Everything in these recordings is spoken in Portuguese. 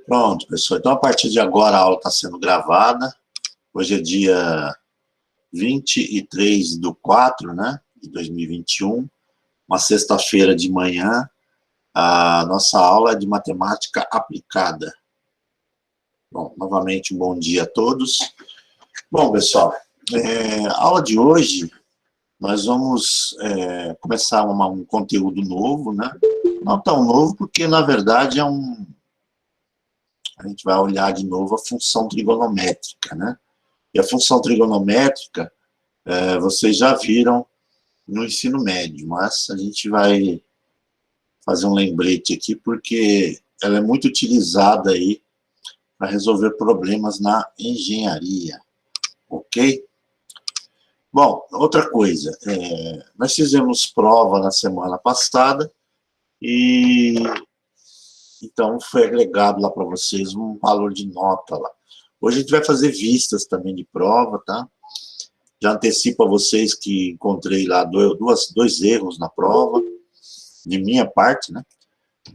Pronto, pessoal. Então, a partir de agora, a aula está sendo gravada. Hoje é dia 23/4, né, de 2021, uma sexta-feira de manhã. A nossa aula é de matemática aplicada. Bom, novamente, um bom dia a todos. Bom, pessoal, a aula de hoje, nós vamos começar um conteúdo novo, né? Não tão novo, porque, na verdade, a gente vai olhar de novo a função trigonométrica, né? E a função trigonométrica, vocês já viram no ensino médio, mas a gente vai fazer um lembrete aqui, porque ela é muito utilizada aí para resolver problemas na engenharia, ok? Bom, outra coisa, nós fizemos prova na semana passada e então foi agregado lá para vocês um valor de nota lá. Hoje a gente vai fazer vistas também de prova, tá? Já antecipo a vocês que encontrei lá dois erros na prova, de minha parte, né?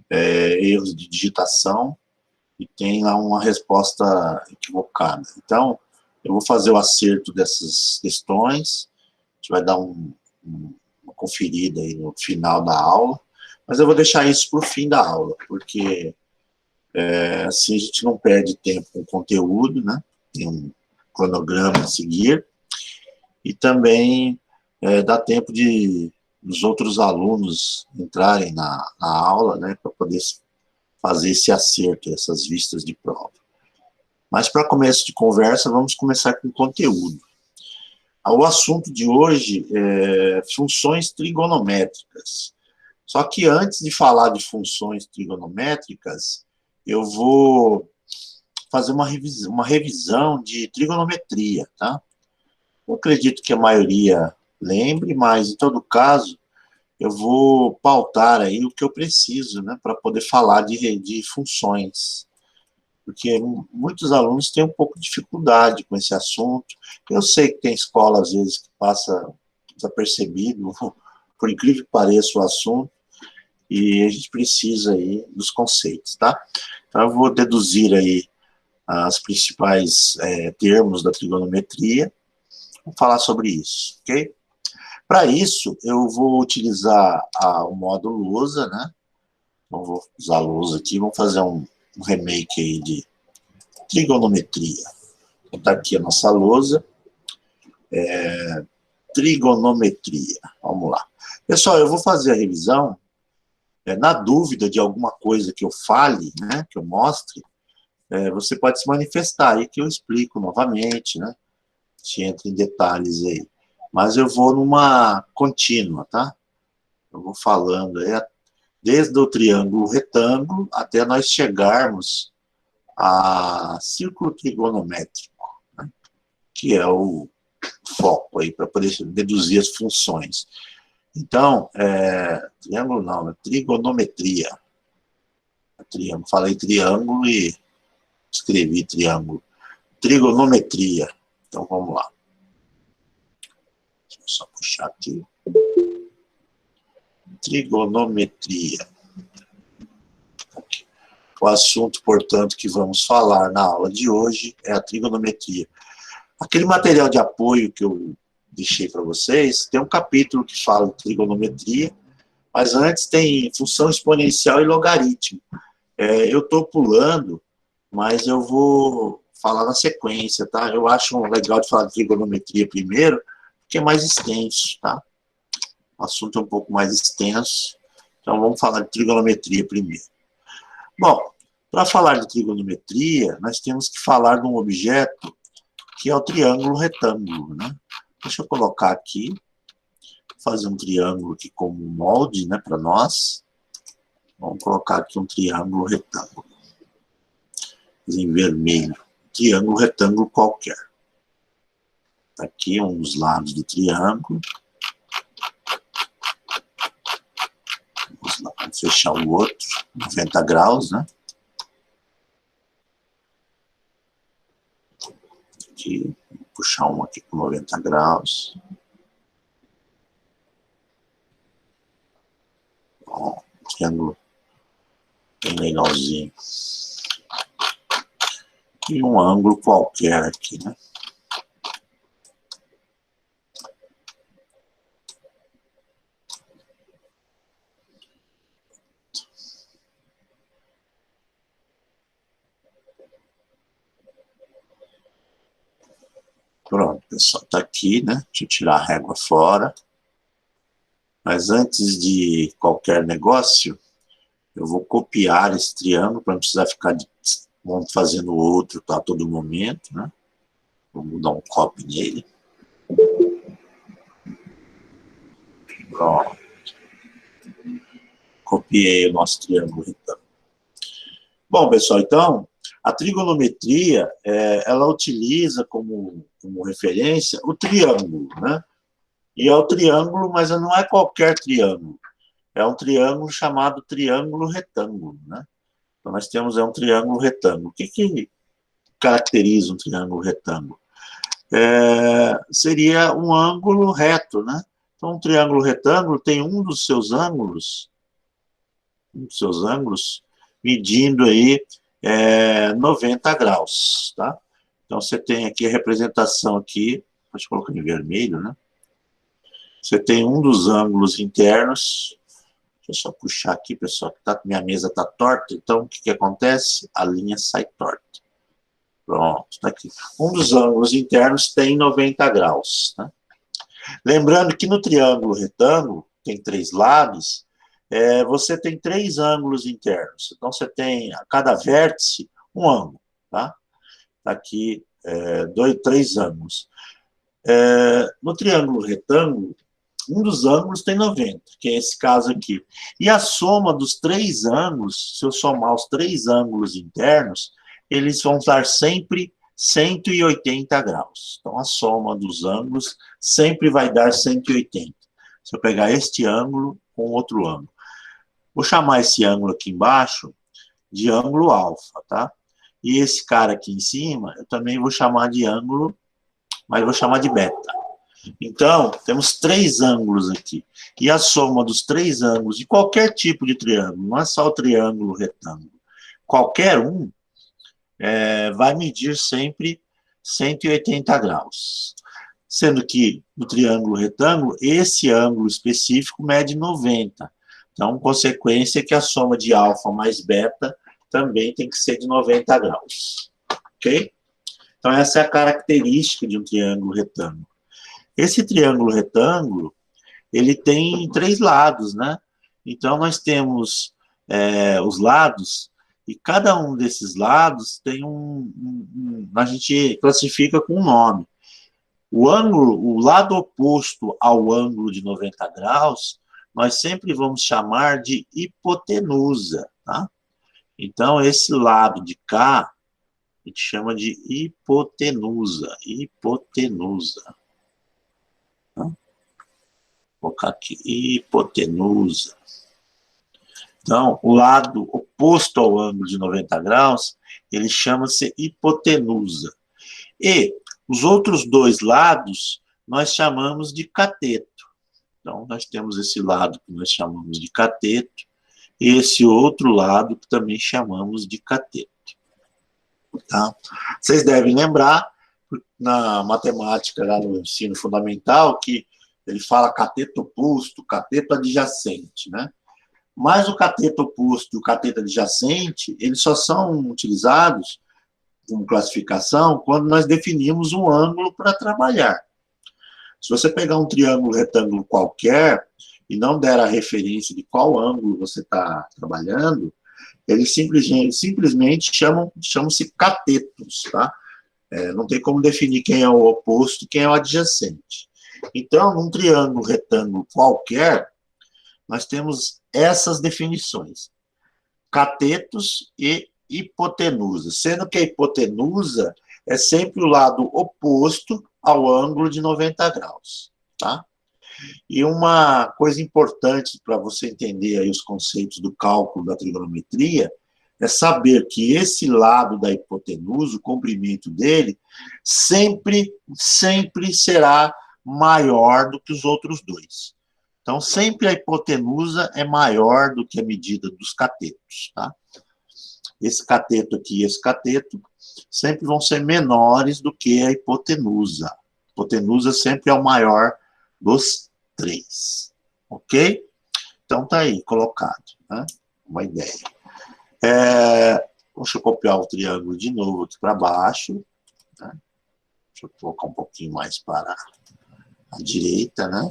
Erros de digitação, e tem lá uma resposta equivocada. Então, eu vou fazer o acerto dessas questões, a gente vai dar uma conferida aí no final da aula, mas eu vou deixar isso para o fim da aula, porque assim a gente não perde tempo com o conteúdo, né? Tem um cronograma a seguir, e também dá tempo dos outros alunos entrarem na aula, né, para poder fazer esse acerto, essas vistas de prova. Mas para começo de conversa, vamos começar com o conteúdo. O assunto de hoje é funções trigonométricas. Só que antes de falar de funções trigonométricas, eu vou fazer uma revisão de trigonometria, tá? Eu acredito que a maioria lembre, mas em todo caso, eu vou pautar aí o que eu preciso, né, para poder falar de funções. Porque muitos alunos têm um pouco de dificuldade com esse assunto. Eu sei que tem escola, às vezes, que passa desapercebido, por incrível que pareça o assunto, e a gente precisa aí dos conceitos, tá? Então, eu vou deduzir aí os principais termos da trigonometria, vou falar sobre isso, ok? Para isso, eu vou utilizar o módulo lousa, né? Então, vou usar a lousa aqui, vamos fazer um remake aí de trigonometria. Está aqui a nossa lousa. Trigonometria. Vamos lá. Pessoal, eu vou fazer a revisão. Na dúvida de alguma coisa que eu fale, né, que eu mostre, você pode se manifestar aí que eu explico novamente, né? A gente entra em detalhes aí. Mas eu vou numa contínua, tá? Eu vou falando aí, desde o triângulo retângulo até nós chegarmos a círculo trigonométrico, né, que é o foco aí para poder deduzir as funções. Então, triângulo não, é trigonometria. Triângulo, falei triângulo e escrevi triângulo. Trigonometria. Então, vamos lá. Deixa eu só puxar aqui. Trigonometria. Aqui. O assunto, portanto, que vamos falar na aula de hoje é a trigonometria. Aquele material de apoio que eu deixei para vocês, tem um capítulo que fala de trigonometria, mas antes tem função exponencial e logaritmo. Eu estou pulando, mas eu vou falar na sequência, tá? Eu acho legal de falar de trigonometria primeiro, porque é mais extenso, tá? O assunto é um pouco mais extenso, então vamos falar de trigonometria primeiro. Bom, para falar de trigonometria, nós temos que falar de um objeto que é o triângulo retângulo, né? Deixa eu colocar aqui, fazer um triângulo aqui como molde, né, para nós. Vamos colocar aqui um triângulo retângulo, em vermelho, triângulo retângulo qualquer. Aqui um dos lados do triângulo. Vamos lá, vamos fechar o outro, 90 graus, né? Aqui, vou puxar um aqui com 90 graus. Bom, triângulo bem legalzinho. E um ângulo qualquer aqui, né? Pronto, pessoal, tá aqui, né? Deixa eu tirar a régua fora. Mas antes de qualquer negócio, eu vou copiar esse triângulo para não precisar ficar fazendo outro a todo momento, né? Vamos dar um copy nele. Pronto. Copiei o nosso triângulo retângulo. Bom, pessoal, então, a trigonometria, ela utiliza como referência o triângulo, né? E é o triângulo, mas não é qualquer triângulo. É um triângulo chamado triângulo retângulo, né? Então, nós temos um triângulo retângulo. O que caracteriza um triângulo retângulo? Seria um ângulo reto, né? Então, um triângulo retângulo tem um dos seus ângulos medindo aí 90 graus, tá? Então, você tem aqui a representação aqui, pode colocar em vermelho, né? Você tem um dos ângulos internos. Deixa eu só puxar aqui, pessoal, que minha mesa está torta, então o que acontece? A linha sai torta. Pronto, está aqui. Um dos ângulos internos tem 90 graus. Tá? Lembrando que no triângulo retângulo, tem 3 lados, você tem 3 ângulos internos. Então, você tem a cada vértice um ângulo. Tá? Aqui, 3 ângulos. No triângulo retângulo, um dos ângulos tem 90, que é esse caso aqui. E a soma dos 3 ângulos, se eu somar os 3 ângulos internos, eles vão dar sempre 180 graus. Então, a soma dos ângulos sempre vai dar 180. Se eu pegar este ângulo com outro ângulo. Vou chamar esse ângulo aqui embaixo de ângulo alfa, tá? E esse cara aqui em cima, eu também vou chamar de ângulo, mas vou chamar de beta. Então, temos 3 ângulos aqui. E a soma dos 3 ângulos de qualquer tipo de triângulo, não é só o triângulo retângulo, qualquer um, vai medir sempre 180 graus. Sendo que no triângulo retângulo, esse ângulo específico mede 90. Então, consequência é que a soma de alfa mais beta também tem que ser de 90 graus. Ok? Então, essa é a característica de um triângulo retângulo. Esse triângulo retângulo, ele tem 3 lados, né? Então, nós temos os lados, e cada um desses lados tem a gente classifica com um nome. O lado oposto ao ângulo de 90 graus, nós sempre vamos chamar de hipotenusa, tá? Então, esse lado de cá, a gente chama de hipotenusa, hipotenusa. Vou colocar aqui, hipotenusa. Então, o lado oposto ao ângulo de 90 graus, ele chama-se hipotenusa. E os outros 2 lados, nós chamamos de cateto. Então, nós temos esse lado que nós chamamos de cateto, e esse outro lado que também chamamos de cateto. Tá? Vocês devem lembrar, na matemática, lá no ensino fundamental, que ele fala cateto oposto, cateto adjacente, né? Mas o cateto oposto e o cateto adjacente, eles só são utilizados como classificação quando nós definimos um ângulo para trabalhar. Se você pegar um triângulo retângulo qualquer e não der a referência de qual ângulo você está trabalhando, eles simplesmente chamam-se catetos, tá? Não tem como definir quem é o oposto e quem é o adjacente. Então, num triângulo retângulo qualquer, nós temos essas definições. Catetos e hipotenusa. Sendo que a hipotenusa é sempre o lado oposto ao ângulo de 90 graus. Tá? E uma coisa importante para você entender aí os conceitos do cálculo da trigonometria é saber que esse lado da hipotenusa, o comprimento dele, sempre será maior do que os outros 2. Então, sempre a hipotenusa é maior do que a medida dos catetos, tá? esse cateto aqui e esse cateto sempre vão ser menores do que a hipotenusa. A hipotenusa sempre é o maior dos três. Ok? Então, tá aí, colocado, né? Uma ideia. Deixa eu copiar o triângulo de novo aqui para baixo. Né? Deixa eu colocar um pouquinho mais para a direita, né?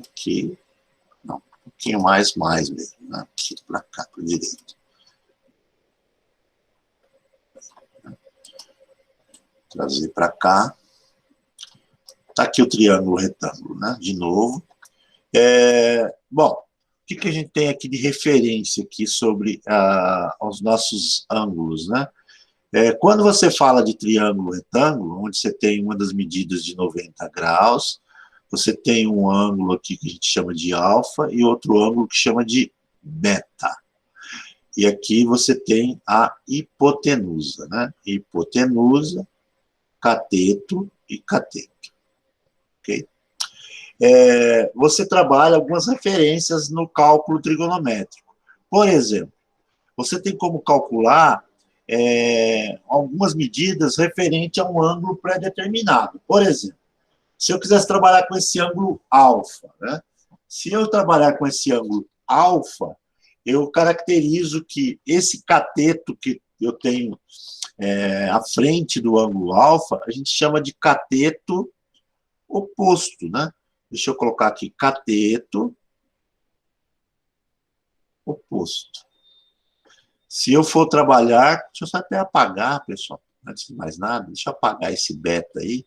Aqui. Não, um pouquinho mais mesmo, né? Aqui para cá, para a direita. Trazer para cá. Tá aqui o triângulo retângulo, né? De novo. Bom, o que a gente tem aqui de referência aqui sobre os nossos ângulos, né? Quando você fala de triângulo retângulo, onde você tem uma das medidas de 90 graus, você tem um ângulo aqui que a gente chama de alfa e outro ângulo que chama de beta. E aqui você tem a hipotenusa, né? Hipotenusa, cateto e cateto. Ok? Você trabalha algumas referências no cálculo trigonométrico. Por exemplo, você tem como calcular algumas medidas referente a um ângulo pré-determinado. Por exemplo, se eu quisesse trabalhar com esse ângulo alfa, né? Se eu trabalhar com esse ângulo alfa, eu caracterizo que esse cateto que eu tenho à frente do ângulo alfa, a gente chama de cateto oposto, né? Deixa eu colocar aqui, cateto oposto. Se eu for trabalhar, deixa eu só até apagar, pessoal, antes de mais nada, deixa eu apagar esse beta aí,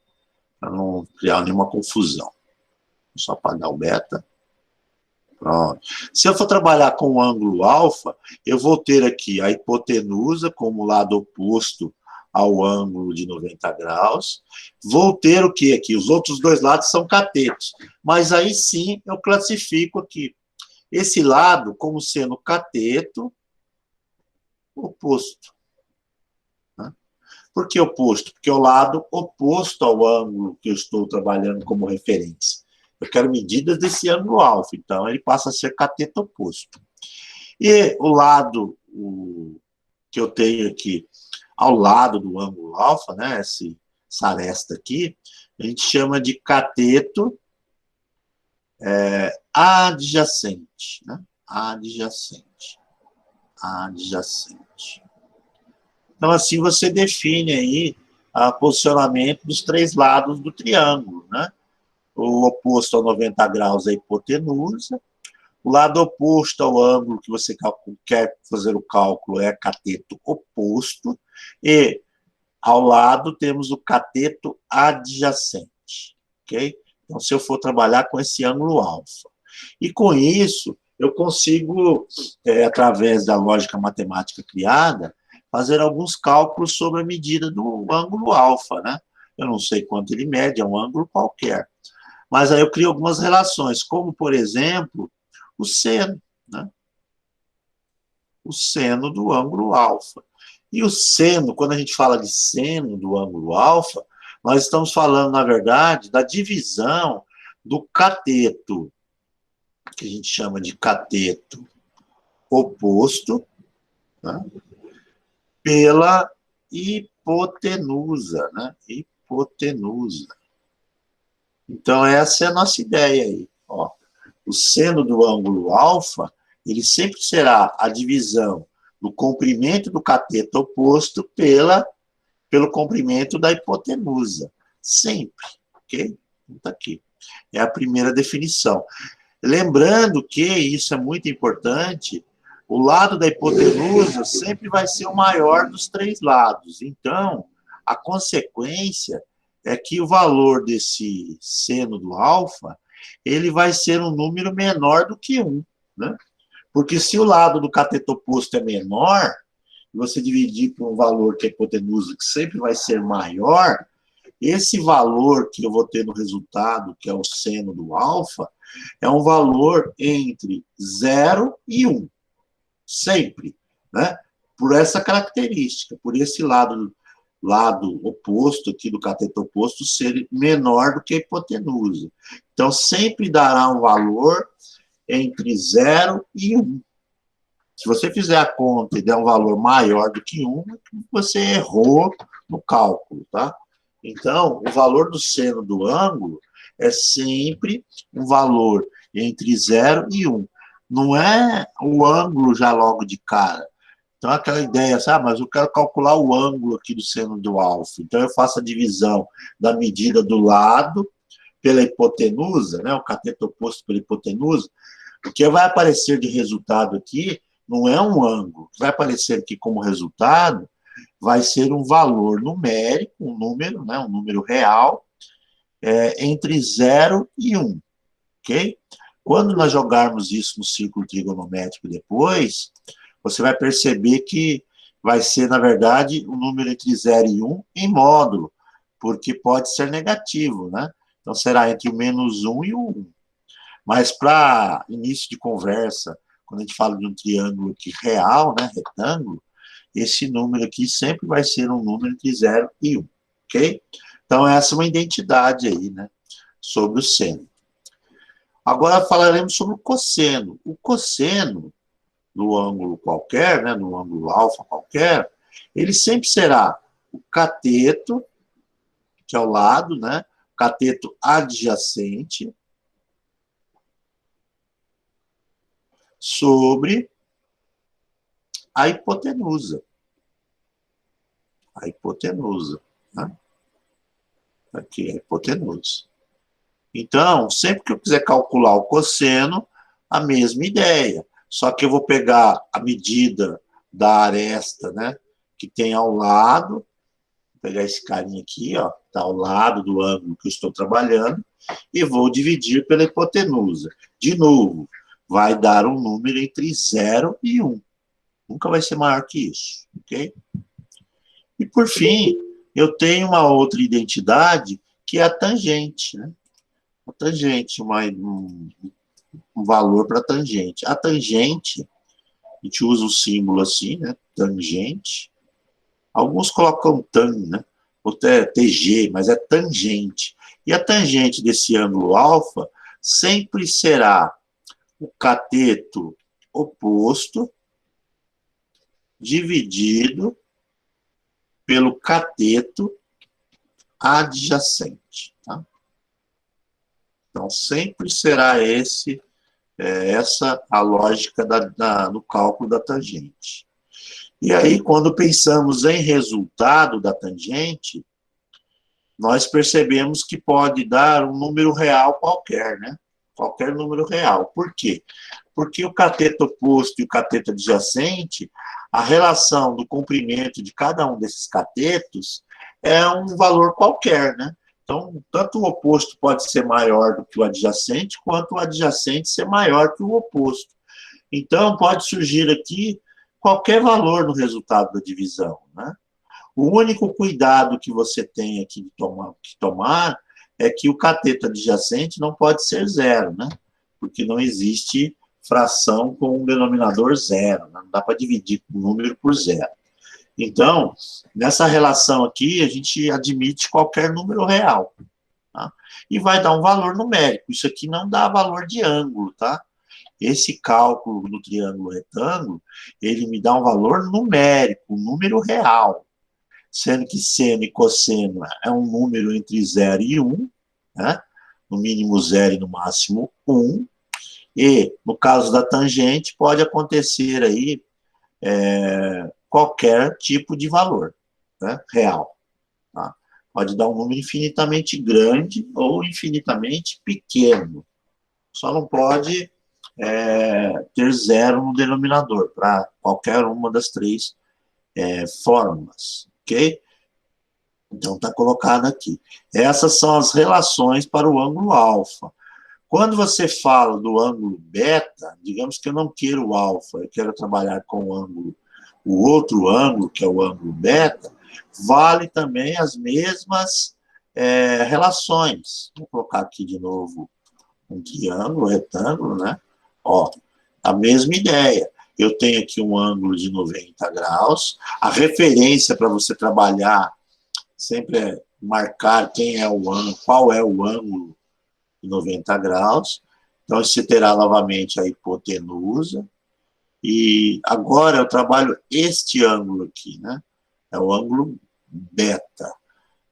para não criar nenhuma confusão. Vou só apagar o beta. Pronto. Se eu for trabalhar com o ângulo alfa, eu vou ter aqui a hipotenusa como lado oposto ao ângulo de 90 graus. Vou ter o que aqui? Os outros dois lados são catetos. Mas aí sim eu classifico aqui esse lado como sendo cateto oposto. Né? Por que oposto? Porque é o lado oposto ao ângulo que eu estou trabalhando como referência. Eu quero medidas desse ângulo alfa, então ele passa a ser cateto oposto. E o lado que eu tenho aqui ao lado do ângulo alfa, né, essa aresta aqui, a gente chama de cateto adjacente. Né? Adjacente. Então, assim você define aí o posicionamento dos três lados do triângulo, né? O oposto a 90 graus é a hipotenusa, o lado oposto ao ângulo que você quer fazer o cálculo é cateto oposto, e ao lado temos o cateto adjacente, ok? Então, se eu for trabalhar com esse ângulo alfa. E com isso, eu consigo, através da lógica matemática criada, fazer alguns cálculos sobre a medida do ângulo alfa, né? Eu não sei quanto ele mede, é um ângulo qualquer. Mas aí eu crio algumas relações, como, por exemplo, o seno, né? O seno do ângulo alfa. E o seno, quando a gente fala de seno do ângulo alfa, nós estamos falando, na verdade, da divisão do cateto, que a gente chama de cateto oposto, né? Pela hipotenusa, né? Hipotenusa. Então, essa é a nossa ideia aí. Ó, o seno do ângulo alfa, ele sempre será a divisão do comprimento do cateto oposto pelo comprimento da hipotenusa. Sempre, ok? Está aqui. É a primeira definição. Lembrando que, isso é muito importante, o lado da hipotenusa sempre vai ser o maior dos três lados. Então, a consequência é que o valor desse seno do alfa, ele vai ser um número menor do que 1, né? Porque se o lado do cateto oposto é menor, e você dividir por um valor que é a hipotenusa, que sempre vai ser maior, esse valor que eu vou ter no resultado, que é o seno do alfa, é um valor entre 0 e 1. Sempre, né? Por essa característica, por esse lado oposto aqui do cateto oposto ser menor do que a hipotenusa. Então, sempre dará um valor entre 0 e 1. Se você fizer a conta e der um valor maior do que 1, você errou no cálculo, tá? Então, o valor do seno do ângulo é sempre um valor entre 0 e 1. Não é o ângulo já logo de cara. Então, aquela ideia, sabe, mas eu quero calcular o ângulo aqui do seno do alfa. Então, eu faço a divisão da medida do lado pela hipotenusa, né, o cateto oposto pela hipotenusa. O que vai aparecer de resultado aqui não é um ângulo. O que vai aparecer aqui como resultado vai ser um valor numérico, um número, né, um número real, entre 0 e 1, ok? Quando nós jogarmos isso no círculo trigonométrico depois, você vai perceber que vai ser, na verdade, um número entre 0 e 1 em módulo, porque pode ser negativo, né? Então, será entre o menos 1 e o 1. Mas, para início de conversa, quando a gente fala de um triângulo aqui real, né, retângulo, esse número aqui sempre vai ser um número entre 0 e 1, ok? Então, essa é uma identidade aí, né, sobre o seno. Agora falaremos sobre o cosseno. O cosseno, no ângulo qualquer, né, no ângulo alfa qualquer, ele sempre será o cateto, que é o lado, né, cateto adjacente, sobre a hipotenusa. A hipotenusa, né? Aqui é a hipotenusa. Então, sempre que eu quiser calcular o cosseno, a mesma ideia. Só que eu vou pegar a medida da aresta, né, que tem ao lado, vou pegar esse carinha aqui, ó, está ao lado do ângulo que eu estou trabalhando, e vou dividir pela hipotenusa. De novo, vai dar um número entre 0 e 1. Nunca vai ser maior que isso, ok? E, por fim, eu tenho uma outra identidade, que é a tangente, né? A tangente, um valor para a tangente. A tangente, a gente usa o símbolo assim, né? Tangente. Alguns colocam tan, né? Ou até TG, mas é tangente. E a tangente desse ângulo alfa sempre será o cateto oposto dividido pelo cateto adjacente. Tá? Então, sempre será essa a lógica do cálculo da tangente. E aí, quando pensamos em resultado da tangente, nós percebemos que pode dar um número real qualquer, né? Qualquer número real. Por quê? Porque o cateto oposto e o cateto adjacente, a relação do comprimento de cada um desses catetos é um valor qualquer, né? Então, tanto o oposto pode ser maior do que o adjacente, quanto o adjacente ser maior que o oposto. Então, pode surgir aqui qualquer valor no resultado da divisão, né? O único cuidado que você tem aqui de tomar é que o cateto adjacente não pode ser 0, né? Porque não existe fração com um denominador 0, né? Não dá para dividir um número por 0. Então, nessa relação aqui, a gente admite qualquer número real. Tá? E vai dar um valor numérico. Isso aqui não dá valor de ângulo, tá? Esse cálculo do triângulo retângulo, ele me dá um valor numérico, um número real. Sendo que seno e cosseno é um número entre 0 e 1, né? No mínimo 0 e no máximo 1. E, no caso da tangente, pode acontecer aí qualquer tipo de valor, né? Real. Tá? Pode dar um número infinitamente grande ou infinitamente pequeno. Só não pode ter 0 no denominador, para qualquer uma das três fórmulas, ok? Então, está colocado aqui. Essas são as relações para o ângulo alfa. Quando você fala do ângulo beta, digamos que eu não quero o alfa, eu quero trabalhar com o outro ângulo, que é o ângulo beta, vale também as mesmas relações. Vou colocar aqui de novo um triângulo, retângulo, né? Ó, a mesma ideia. Eu tenho aqui um ângulo de 90 graus. A referência para você trabalhar sempre é marcar qual é o ângulo de 90 graus. Então, você terá novamente a hipotenusa. E agora eu trabalho este ângulo aqui, né? É o ângulo beta.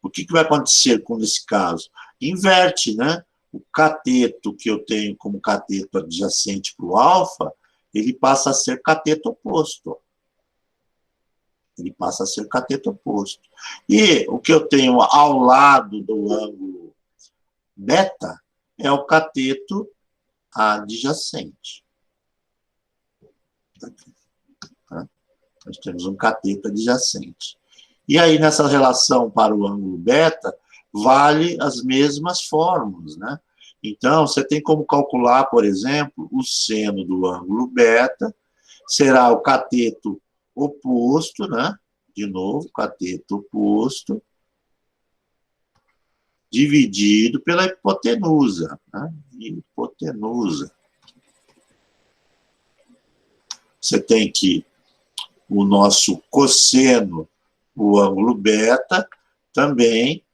O que vai acontecer com esse caso? Inverte, né? O cateto que eu tenho como cateto adjacente para o alfa, ele passa a ser cateto oposto. Ele passa a ser cateto oposto. E o que eu tenho ao lado do ângulo beta é o cateto adjacente. Aqui, tá? Nós temos um cateto adjacente. E aí, nessa relação para o ângulo beta, vale as mesmas fórmulas, né? Então, você tem como calcular, por exemplo, o seno do ângulo beta, será o cateto oposto, né? De novo, cateto oposto, dividido pela hipotenusa, né? Hipotenusa. Você tem que o nosso cosseno, o ângulo beta, também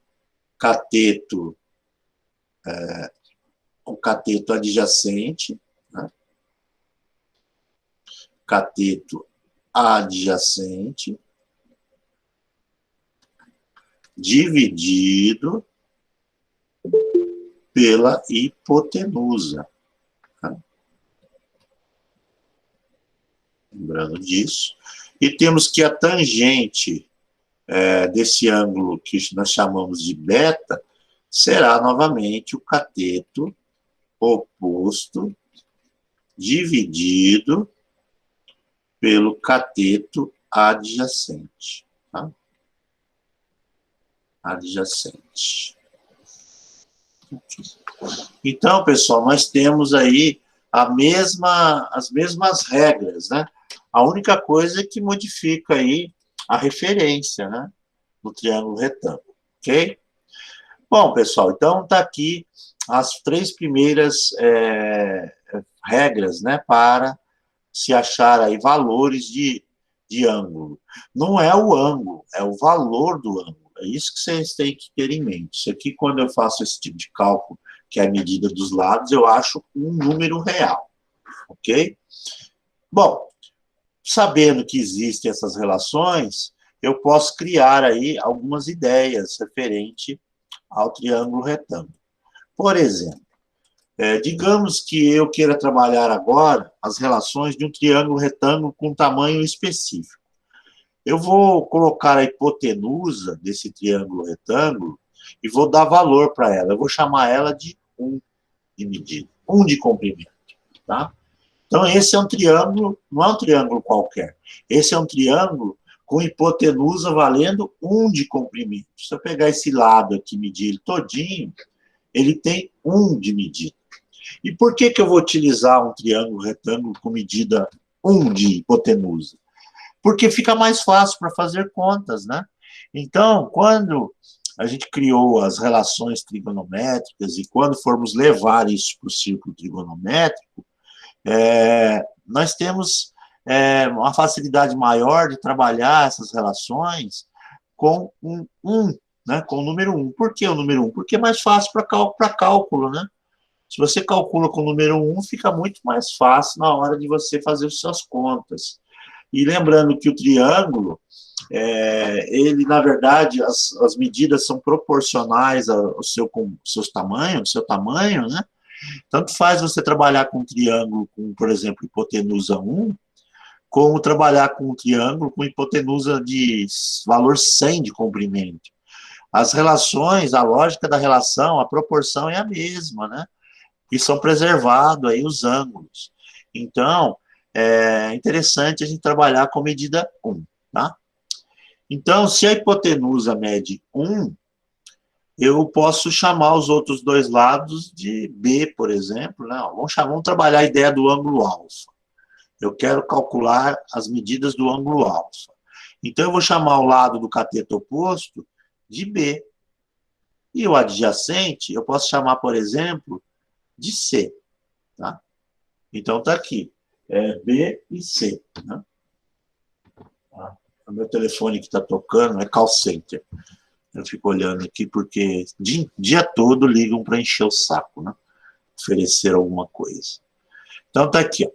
cateto, o cateto adjacente, né? Cateto adjacente, dividido pela hipotenusa. Né? Lembrando disso. E temos que a tangente desse ângulo que nós chamamos de beta será novamente o cateto oposto dividido pelo cateto adjacente. Tá? Adjacente. Então, pessoal, nós temos aí as mesmas regras, né? A única coisa é que modifica aí a referência, né? No triângulo retângulo, ok? Bom, pessoal, então está aqui as 3 primeiras regras, né? Para se achar aí valores de ângulo. Não é o ângulo, é o valor do ângulo. É isso que vocês têm que ter em mente. Isso aqui, quando eu faço esse tipo de cálculo, que é a medida dos lados, eu acho um número real, ok? Bom, sabendo que existem essas relações, eu posso criar aí algumas ideias referente ao triângulo retângulo. Por exemplo, digamos que eu queira trabalhar agora as relações de um triângulo retângulo com tamanho específico. Eu vou colocar a hipotenusa desse triângulo retângulo e vou dar valor para ela. Eu vou chamar ela de 1 de medida, 1 de comprimento. Tá? Então, esse é um triângulo, não é um triângulo qualquer. Esse é um triângulo com hipotenusa valendo 1 de comprimento. Se eu pegar esse lado aqui e medir ele todinho, ele tem 1 de medida. E por que eu vou utilizar um triângulo retângulo com medida 1 de hipotenusa? Porque fica mais fácil para fazer contas, né? Então, quando a gente criou as relações trigonométricas e quando formos levar isso para o círculo trigonométrico, nós temos uma facilidade maior de trabalhar essas relações com né? Com o número 1. Por que o número 1? Porque é mais fácil para cálculo, né? Se você calcula com o número 1, fica muito mais fácil na hora de você fazer as suas contas. E lembrando que o triângulo, ele, na verdade, as medidas são proporcionais ao seu tamanho, né? Tanto faz você trabalhar com um triângulo com, por exemplo, hipotenusa 1, como trabalhar com um triângulo com hipotenusa de valor 100 de comprimento. As relações, a lógica da relação, a proporção é a mesma, né? E são preservados aí os ângulos. Então, é interessante a gente trabalhar com medida 1, tá? Então, se a hipotenusa mede 1, eu posso chamar os outros dois lados de B, por exemplo, né? Vamos trabalhar a ideia do ângulo alfa. Eu quero calcular as medidas do ângulo alfa. Então, eu vou chamar o lado do cateto oposto de B. E o adjacente, eu posso chamar, por exemplo, de C. Tá? Então, está aqui. B e C. Né? O meu telefone que está tocando é call center. Eu fico olhando aqui porque dia todo ligam para encher o saco, né? Oferecer alguma coisa. Então, está aqui. Ó.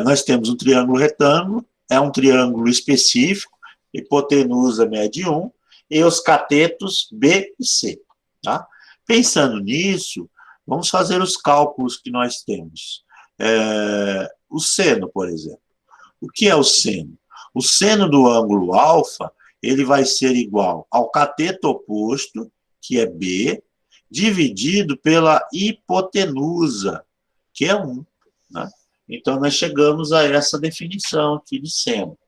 Nós temos um triângulo retângulo, é um triângulo específico, hipotenusa mede 1, e os catetos B e C. Tá? Pensando nisso, vamos fazer os cálculos que nós temos. O seno, por exemplo. O que é o seno? O seno do ângulo alfa, ele vai ser igual ao cateto oposto, que é B, dividido pela hipotenusa, que é 1. Né? Então, nós chegamos a essa definição aqui de seno.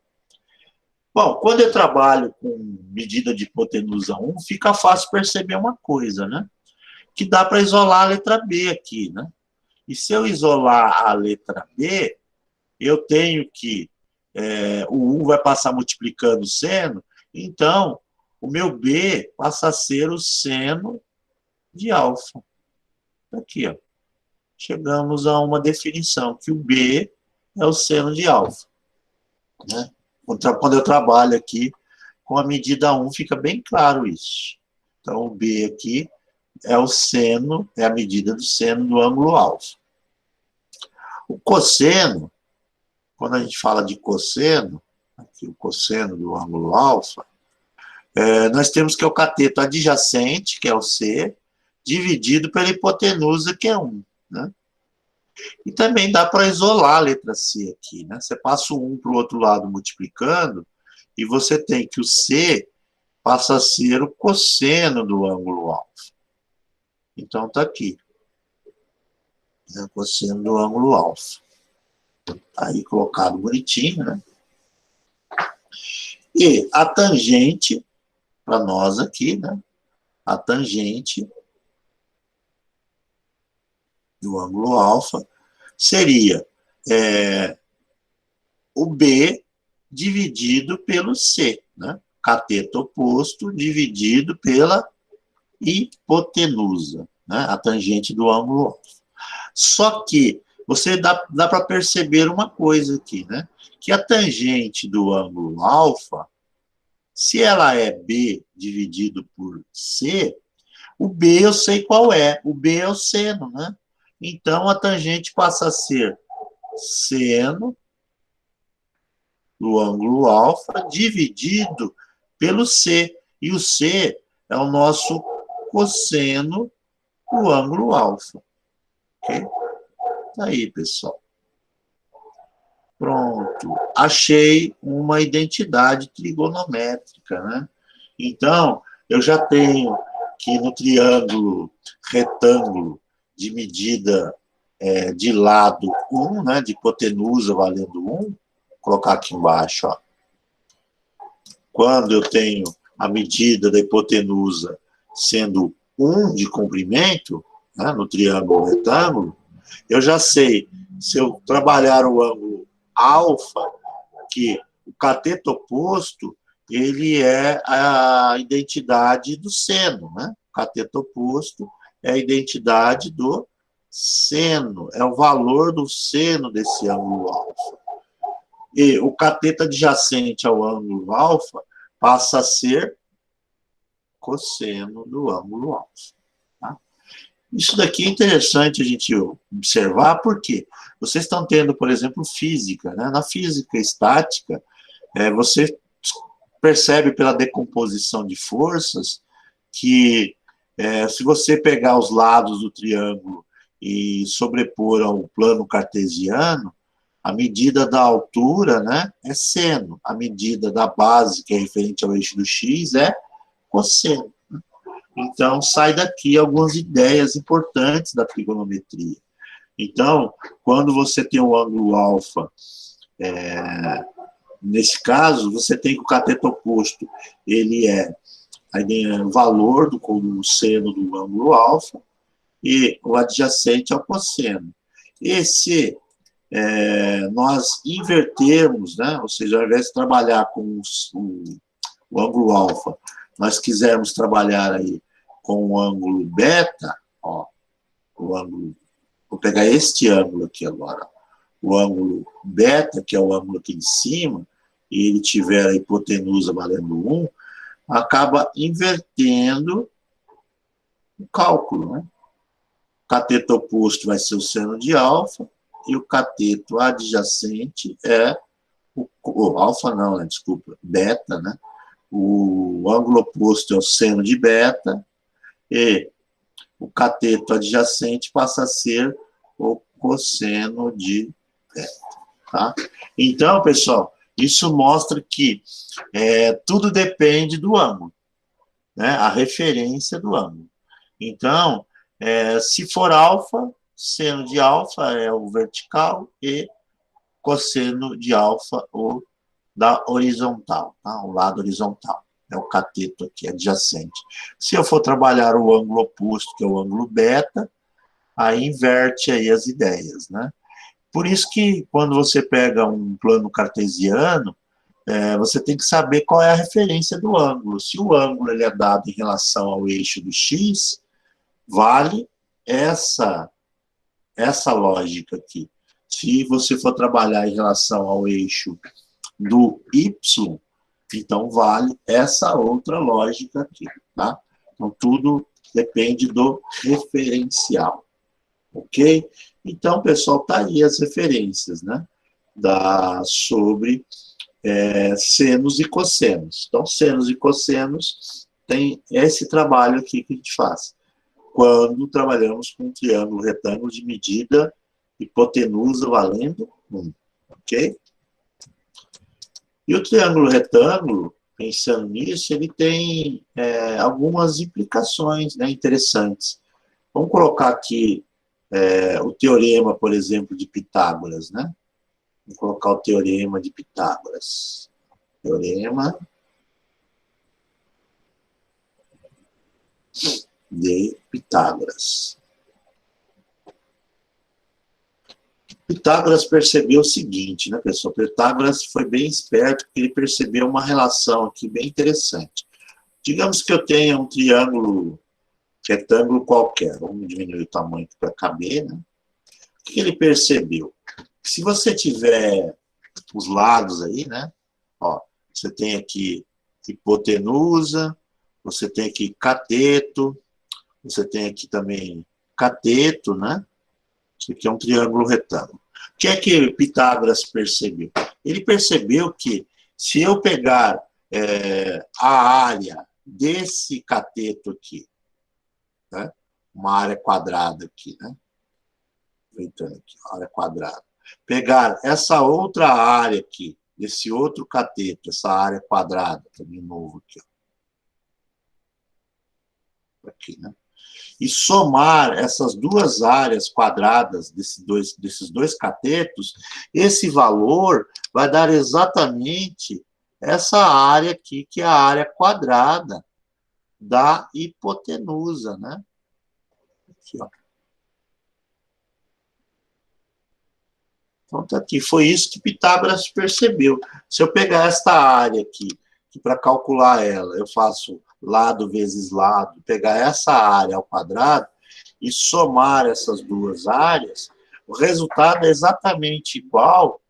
Bom, quando eu trabalho com medida de hipotenusa 1, fica fácil perceber uma coisa, né? Que dá para isolar a letra B aqui, né? E se eu isolar a letra B, eu tenho que o 1 vai passar multiplicando o seno, então o meu B passa a ser o seno de alfa. Aqui, ó. Chegamos a uma definição, que o B é o seno de alfa. Né? Quando eu trabalho aqui com a medida 1, fica bem claro isso. Então, o B aqui é o seno, é a medida do seno do ângulo alfa. O cosseno, quando a gente fala de cosseno, aqui o cosseno do ângulo alfa, nós temos que é o cateto adjacente, que é o C, dividido pela hipotenusa, que é 1. Né? E também dá para isolar a letra C aqui. Né? Você passa o 1 para o outro lado multiplicando, e você tem que o C passa a ser o cosseno do ângulo alfa. Então, está aqui. O cosseno do ângulo alfa. Aí, colocado bonitinho, né? E a tangente, para nós aqui, né? A tangente do ângulo alfa seria o B dividido pelo C, né? Cateto oposto dividido pela hipotenusa, né? A tangente do ângulo alfa. Só que você dá para perceber uma coisa aqui, né? Que a tangente do ângulo alfa, se ela é B dividido por C, o B eu sei qual é. O B é o seno, né? Então, a tangente passa a ser seno do ângulo alfa dividido pelo C. E o C é o nosso cosseno do ângulo alfa. Ok? Tá aí, pessoal. Pronto. Achei uma identidade trigonométrica, né? Então, eu já tenho que no triângulo retângulo de medida de lado 1, né, de hipotenusa valendo 1, vou colocar aqui embaixo, ó. Quando eu tenho a medida da hipotenusa sendo 1 de comprimento, né, no triângulo retângulo, eu já sei, se eu trabalhar o ângulo alfa, que o cateto oposto, ele é a identidade do seno, né? O cateto oposto é a identidade do seno, é o valor do seno desse ângulo alfa. E o cateto adjacente ao ângulo alfa passa a ser cosseno do ângulo alfa. Tá? Isso daqui é interessante a gente observar, porque vocês estão tendo, por exemplo, física. Né? Na física estática, você percebe pela decomposição de forças que se você pegar os lados do triângulo e sobrepor ao plano cartesiano, a medida da altura, né, é seno. A medida da base, que é referente ao eixo do x, é cosseno. Então, sai daqui algumas ideias importantes da trigonometria. Então, quando você tem o ângulo alfa, nesse caso, você tem que o cateto oposto, ele é o valor do seno do ângulo alfa, e o adjacente é o cosseno. E se nós invertermos, né, ou seja, ao invés de trabalhar com o ângulo alfa, nós quisermos trabalhar aí com o ângulo beta, ó, o ângulo, vou pegar este ângulo aqui agora, o ângulo beta, que é o ângulo aqui de cima, e ele tiver a hipotenusa valendo 1, acaba invertendo o cálculo, né? O cateto oposto vai ser o seno de alfa, e o cateto adjacente é o alfa não, né, desculpa, beta, né? O ângulo oposto é o seno de beta e o cateto adjacente passa a ser o cosseno de beta, tá? Então, pessoal, isso mostra que tudo depende do ângulo, né? A referência do ângulo. Então, se for alfa, seno de alfa é o vertical e cosseno de alfa o da horizontal, tá? O lado horizontal. É o cateto aqui, adjacente. Se eu for trabalhar o ângulo oposto, que é o ângulo beta, aí inverte aí as ideias, né? Por isso que quando você pega um plano cartesiano, você tem que saber qual é a referência do ângulo. Se o ângulo ele é dado em relação ao eixo do x, vale essa lógica aqui. Se você for trabalhar em relação ao eixo do y, então vale essa outra lógica aqui, tá? Então tudo depende do referencial, ok? Então, pessoal, tá aí as referências, né? Sobre senos e cossenos. Então, senos e cossenos tem esse trabalho aqui que a gente faz quando trabalhamos com um triângulo retângulo de medida hipotenusa valendo 1, ok? E o triângulo retângulo, pensando nisso, ele tem algumas implicações, né, interessantes. Vamos colocar aqui o teorema, por exemplo, de Pitágoras, né? Vamos colocar o teorema de Pitágoras. Teorema de Pitágoras. Pitágoras percebeu o seguinte, né, pessoal? Pitágoras foi bem esperto, porque ele percebeu uma relação aqui bem interessante. Digamos que eu tenha um triângulo retângulo qualquer. Vamos diminuir o tamanho aqui para caber, né? O que ele percebeu? Se você tiver os lados aí, né? Ó, você tem aqui hipotenusa, você tem aqui cateto, você tem aqui também cateto, né? Isso aqui é um triângulo retângulo. O que é que Pitágoras percebeu? Ele percebeu que se eu pegar a área desse cateto aqui, né? Uma área quadrada aqui, né? Aproveitando aqui, área quadrada. Pegar essa outra área aqui, desse outro cateto, essa área quadrada, também novo aqui, ó. Aqui, né? E somar essas duas áreas quadradas desses dois catetos, esse valor vai dar exatamente essa área aqui, que é a área quadrada da hipotenusa, né? Aqui, ó. Então, tá aqui. Foi isso que Pitágoras percebeu. Se eu pegar esta área aqui, que para calcular ela, eu faço lado vezes lado, pegar essa área ao quadrado e somar essas duas áreas, o resultado é exatamente igual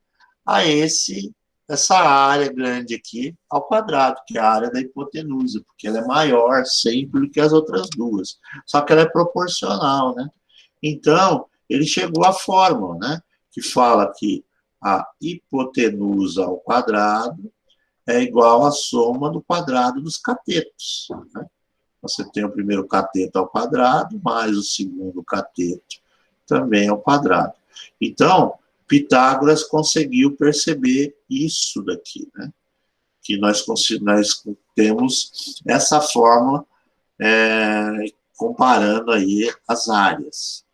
a essa área grande aqui ao quadrado, que é a área da hipotenusa, porque ela é maior sempre do que as outras duas. Só que ela é proporcional, né? Então, ele chegou à fórmula, né? Que fala que a hipotenusa ao quadrado é igual à soma do quadrado dos catetos, né? Você tem o primeiro cateto ao quadrado, mais o segundo cateto também ao quadrado. Então, Pitágoras conseguiu perceber isso daqui, né? Que nós temos essa fórmula comparando aí as áreas.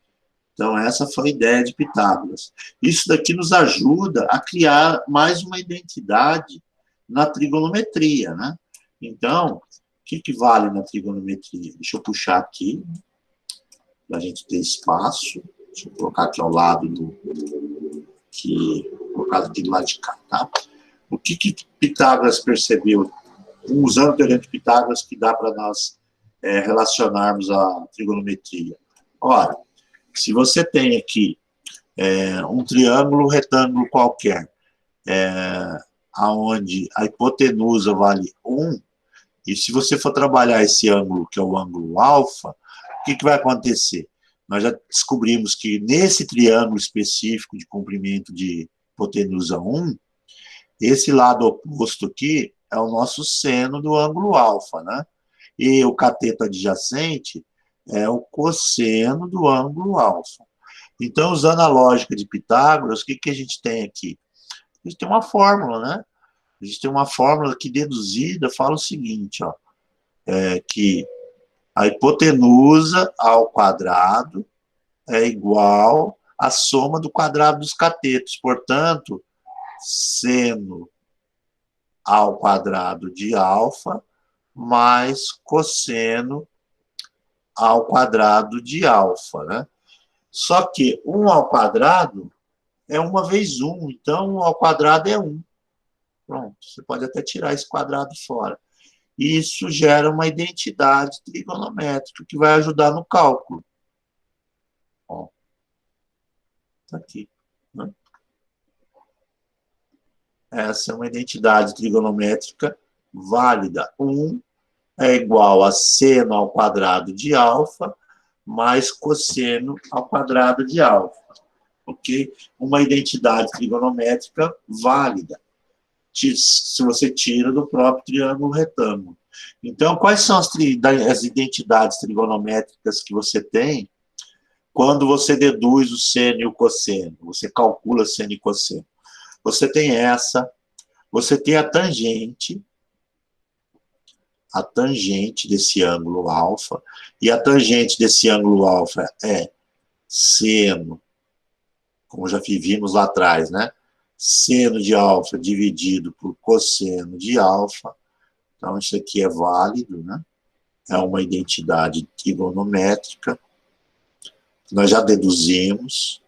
Então, essa foi a ideia de Pitágoras. Isso daqui nos ajuda a criar mais uma identidade na trigonometria, né? Então, o que vale na trigonometria? Deixa eu puxar aqui, para a gente ter espaço. Deixa eu colocar aqui ao lado colocar aqui do lado de cá, tá? O que Pitágoras percebeu, usando o teorema de Pitágoras, que dá para nós relacionarmos a trigonometria? Ora, se você tem aqui um triângulo retângulo qualquer, onde a hipotenusa vale 1, e se você for trabalhar esse ângulo, que é o ângulo alfa, o que vai acontecer? nós já descobrimos que nesse triângulo específico de comprimento de hipotenusa 1, esse lado oposto aqui é o nosso seno do ângulo alfa, né? E o cateto adjacente é o cosseno do ângulo alfa. Então, usando a lógica de Pitágoras, o que, que a gente tem aqui? A gente tem uma fórmula, né? A gente tem uma fórmula que, deduzida, fala o seguinte, ó, que a hipotenusa ao quadrado é igual à soma do quadrado dos catetos. Portanto, seno ao quadrado de alfa mais cosseno ao quadrado de alfa, né? Só que 1 ao quadrado é 1 vezes 1, então 1 ao quadrado é 1. Pronto, você pode até tirar esse quadrado fora. E isso gera uma identidade trigonométrica que vai ajudar no cálculo. Ó, tá aqui, né? Essa é uma identidade trigonométrica válida. 1 é igual a seno ao quadrado de alfa mais cosseno ao quadrado de alfa. Ok? Uma identidade trigonométrica válida, se você tira do próprio triângulo retângulo. Então, quais são as identidades trigonométricas que você tem quando você deduz o seno e o cosseno? Você calcula seno e cosseno. Você tem essa, você tem a tangente desse ângulo alfa, e a tangente desse ângulo alfa é seno, como já vimos lá atrás, né? Seno de alfa dividido por cosseno de alfa. Então, isso aqui é válido, né? É uma identidade trigonométrica. Nós já deduzimos.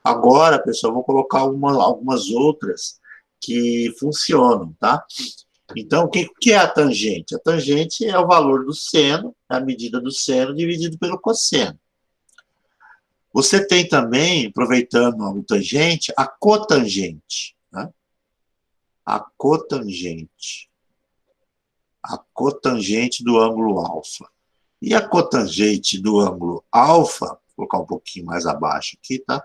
Agora, pessoal, vou colocar algumas outras que funcionam, tá? Então, o que é a tangente? A tangente é o valor do seno, a medida do seno dividido pelo cosseno. Você tem também, aproveitando o tangente, a cotangente, né? A cotangente. A cotangente do ângulo alfa. E a cotangente do ângulo alfa, vou colocar um pouquinho mais abaixo aqui, tá?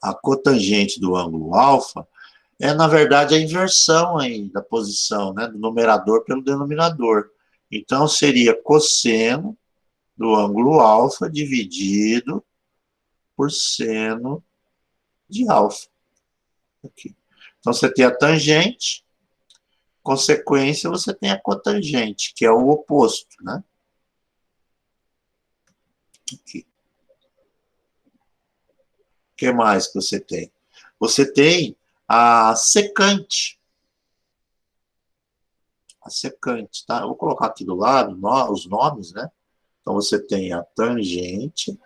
A cotangente do ângulo alfa é, na verdade, a inversão aí da posição, né, do numerador pelo denominador. Então, seria cosseno do ângulo alfa dividido por seno de alfa. Aqui. Então, você tem a tangente, consequência, você tem a cotangente, que é o oposto, né? Aqui. O que mais que você tem? Você tem a secante. A secante, tá? Eu vou colocar aqui do lado os nomes, né? Então, você tem a tangente,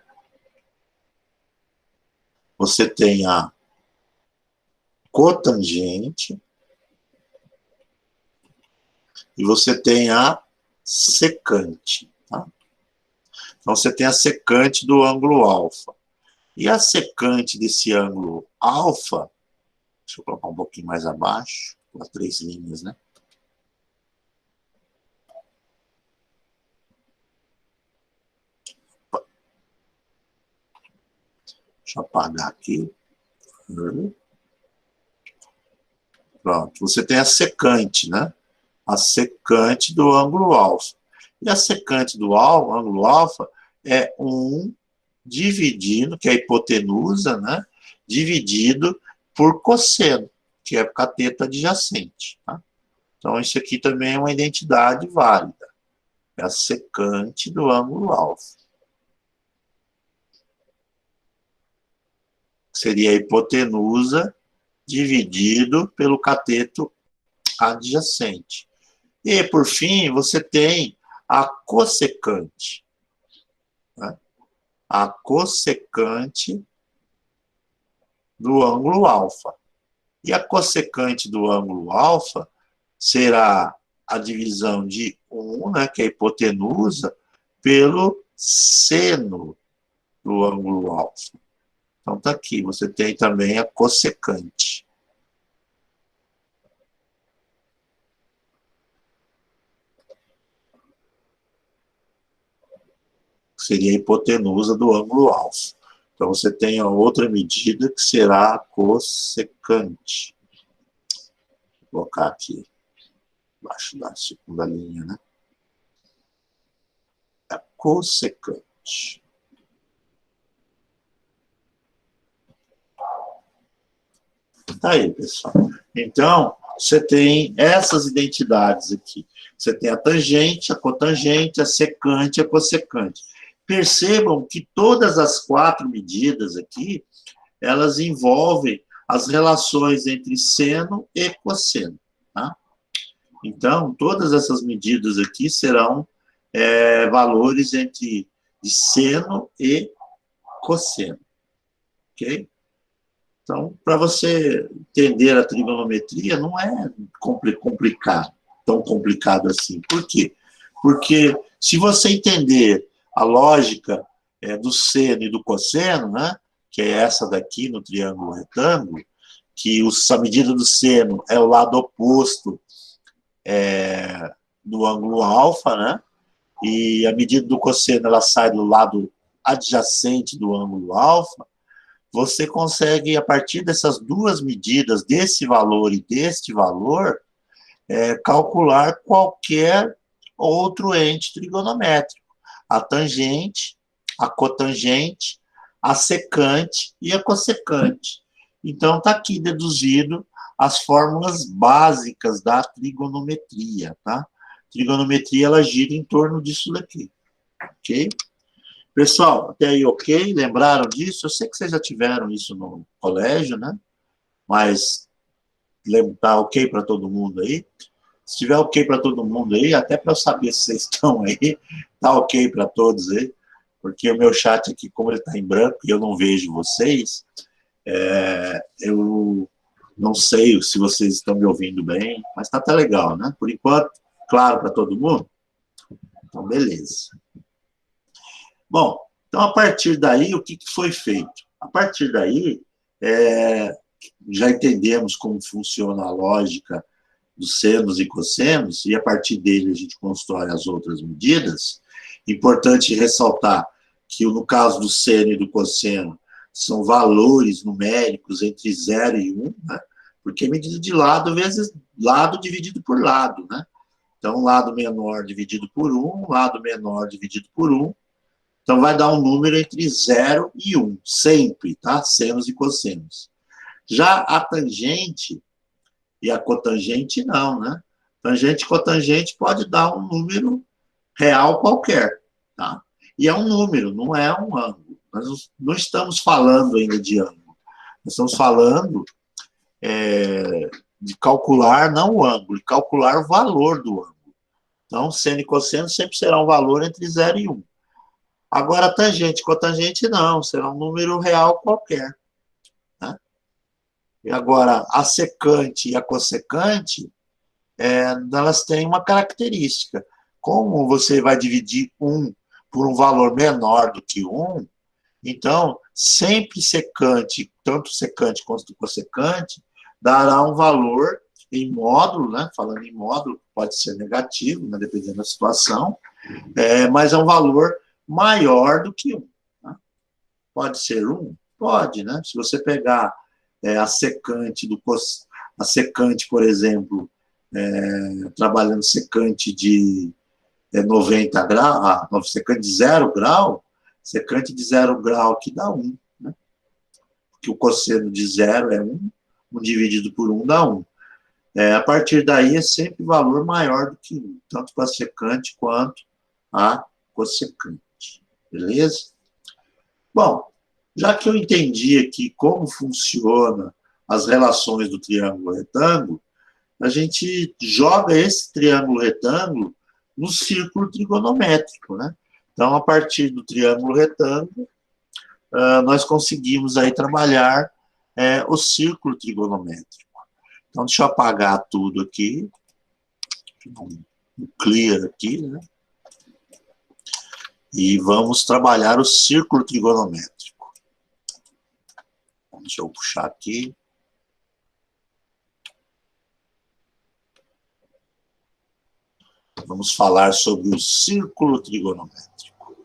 você tem a cotangente e você tem a secante, tá? Então, você tem a secante do ângulo alfa. E a secante desse ângulo alfa, deixa eu colocar um pouquinho mais abaixo, as 3 linhas, né? Deixa eu apagar aqui. Pronto, você tem a secante, né? A secante do ângulo alfa. E a secante do ângulo alfa é 1 dividido, que é a hipotenusa, né? Dividido por cosseno, que é o cateto adjacente. Tá? Então, isso aqui também é uma identidade válida. É a secante do ângulo alfa. Seria a hipotenusa dividido pelo cateto adjacente. E, por fim, você tem a cossecante. Né? A cossecante do ângulo alfa. E a cossecante do ângulo alfa será a divisão de 1, né, que é a hipotenusa, pelo seno do ângulo alfa. Então, está aqui, você tem também a cossecante. seria a hipotenusa do ângulo alfa. Então, você tem a outra medida que será a cossecante. Vou colocar aqui, embaixo da segunda linha, né? A cossecante. Tá aí, pessoal. Então, você tem essas identidades aqui. Você tem a tangente, a cotangente, a secante e a cossecante. Percebam que todas as 4 medidas aqui, elas envolvem as relações entre seno e cosseno. Tá? Então, todas essas medidas aqui serão valores entre de seno e cosseno. Ok? Então, para você entender a trigonometria, não é complicado, tão complicado assim. Por quê? Porque se você entender a lógica do seno e do cosseno, né, que é essa daqui no triângulo retângulo, que a medida do seno é o lado oposto do ângulo alfa, né, e a medida do cosseno ela sai do lado adjacente do ângulo alfa, você consegue, a partir dessas 2 medidas, desse valor e deste valor, calcular qualquer outro ente trigonométrico. A tangente, a cotangente, a secante e a cossecante. Então, está aqui deduzido as fórmulas básicas da trigonometria, tá? Trigonometria, ela gira em torno disso daqui, ok? Pessoal, até aí ok? Lembraram disso? Eu sei que vocês já tiveram isso no colégio, né? Mas tá ok para todo mundo aí? Se tiver ok para todo mundo aí, até para eu saber se vocês estão aí, tá ok para todos aí, porque o meu chat aqui, como ele está em branco e eu não vejo vocês, eu não sei se vocês estão me ouvindo bem, mas tá legal, né? Por enquanto, claro para todo mundo? Então, beleza. Bom, então, a partir daí, o que foi feito? A partir daí, já entendemos como funciona a lógica dos senos e cossenos, e a partir dele a gente constrói as outras medidas. Importante ressaltar que, no caso do seno e do cosseno, são valores numéricos entre 0 e 1, né? Porque é medida de lado vezes lado dividido por lado, né? Então, lado menor dividido por 1, lado menor dividido por 1, então, vai dar um número entre 0 e 1, sempre, tá? Senos e cossenos. Já a tangente e a cotangente, não, né? Tangente e cotangente pode dar um número real qualquer, tá? E é um número, não é um ângulo. Nós não estamos falando ainda de ângulo. Nós estamos falando de calcular, não o ângulo, de calcular o valor do ângulo. Então, seno e cosseno sempre será um valor entre 0 e 1. Agora, tangente, cotangente, não, será um número real qualquer. Né? E agora, a secante e a cossecante, elas têm uma característica. Como você vai dividir 1 por um valor menor do que 1, então, sempre secante, tanto secante quanto cossecante, dará um valor em módulo, né? Falando em módulo, pode ser negativo, né? Dependendo da situação, mas é um valor maior do que 1. Tá? Pode ser 1? Pode, né? Se você pegar a secante, a secante, por exemplo, trabalhando secante de 90 graus, secante de 0 grau, secante de 0 grau que dá 1. Né? Porque o cosseno de 0 é 1, 1 dividido por 1 dá 1. A partir daí é sempre valor maior do que 1, tanto para a secante quanto a cossecante. Beleza? Bom, já que eu entendi aqui como funciona as relações do triângulo retângulo, a gente joga esse triângulo retângulo no círculo trigonométrico, né? Então, a partir do triângulo retângulo, nós conseguimos aí trabalhar o círculo trigonométrico. Então, deixa eu apagar tudo aqui, um clear aqui, né? E vamos trabalhar o círculo trigonométrico. Deixa eu puxar aqui. Vamos falar sobre o círculo trigonométrico.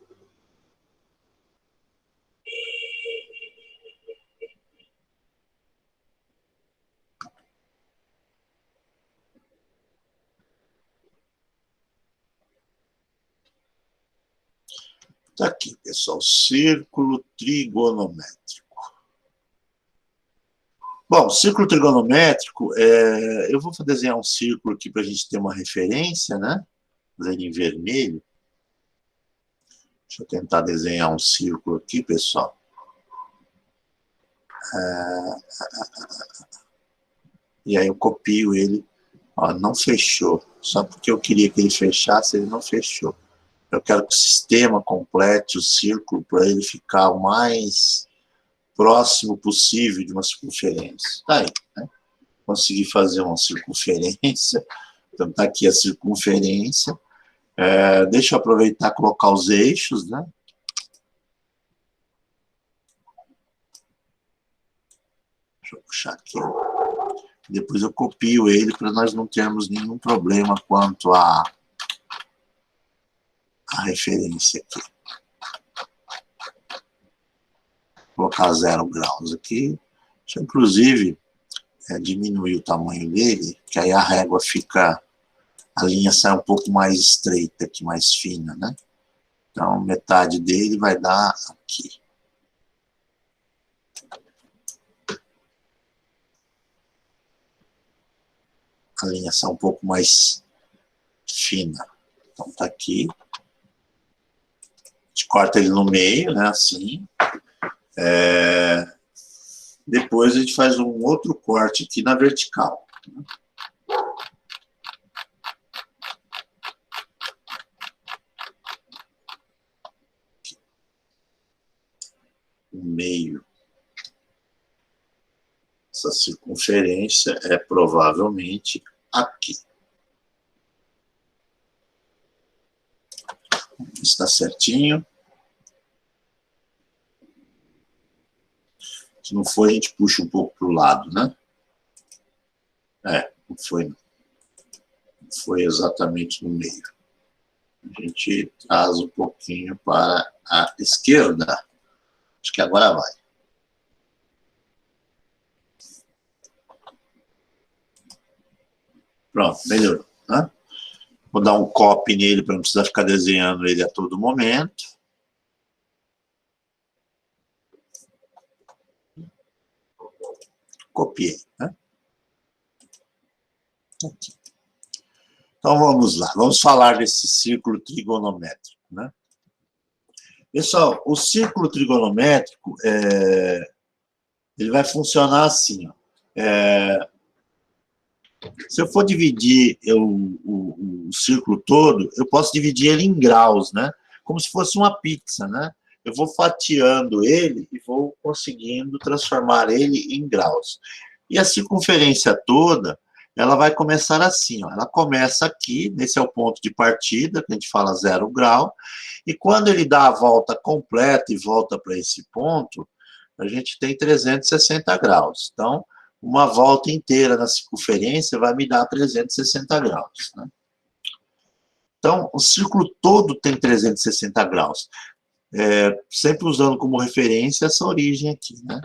Tá aqui, pessoal, círculo trigonométrico. Bom, círculo trigonométrico, eu vou desenhar um círculo aqui para a gente ter uma referência, né? Fazer em vermelho. Deixa eu tentar desenhar um círculo aqui, pessoal. E aí eu copio ele. Ó, não fechou. Só porque eu queria que ele fechasse, ele não fechou. Eu quero que o sistema complete o círculo para ele ficar o mais próximo possível de uma circunferência. Tá aí, né? Consegui fazer uma circunferência. Então tá aqui a circunferência. Deixa eu aproveitar e colocar os eixos, né? Deixa eu puxar aqui. Depois eu copio ele para nós não termos nenhum problema quanto à referência aqui. Vou colocar 0 graus aqui. Deixa eu, inclusive, diminuir o tamanho dele, que aí a régua fica... A linha sai um pouco mais estreita aqui, mais fina, né? Então, metade dele vai dar aqui. A linha sai um pouco mais fina. Então, tá aqui. A gente corta ele no meio, né? Assim. Depois a gente faz um outro corte aqui na vertical. O meio. Essa circunferência é provavelmente aqui. Está certinho. Se não for, a gente puxa um pouco para o lado, né? Não foi. Não foi exatamente no meio. A gente traz um pouquinho para a esquerda. Acho que agora vai. Pronto, melhorou, né? Vou dar um copy nele para não precisar ficar desenhando ele a todo momento. Copiei, né? Aqui. Então vamos lá, vamos falar desse círculo trigonométrico, né? Pessoal, o círculo trigonométrico, ele vai funcionar assim, ó. Se eu for dividir o círculo todo, eu posso dividir ele em graus, né? Como se fosse uma pizza, né? Eu vou fatiando ele e vou conseguindo transformar ele em graus. E a circunferência toda, ela vai começar assim, ó. Ela começa aqui, esse é o ponto de partida, que a gente fala 0 grau, e quando ele dá a volta completa e volta para esse ponto, a gente tem 360 graus. Então, uma volta inteira na circunferência vai me dar 360 graus, né? Então, o círculo todo tem 360 graus. Sempre usando como referência essa origem aqui, né?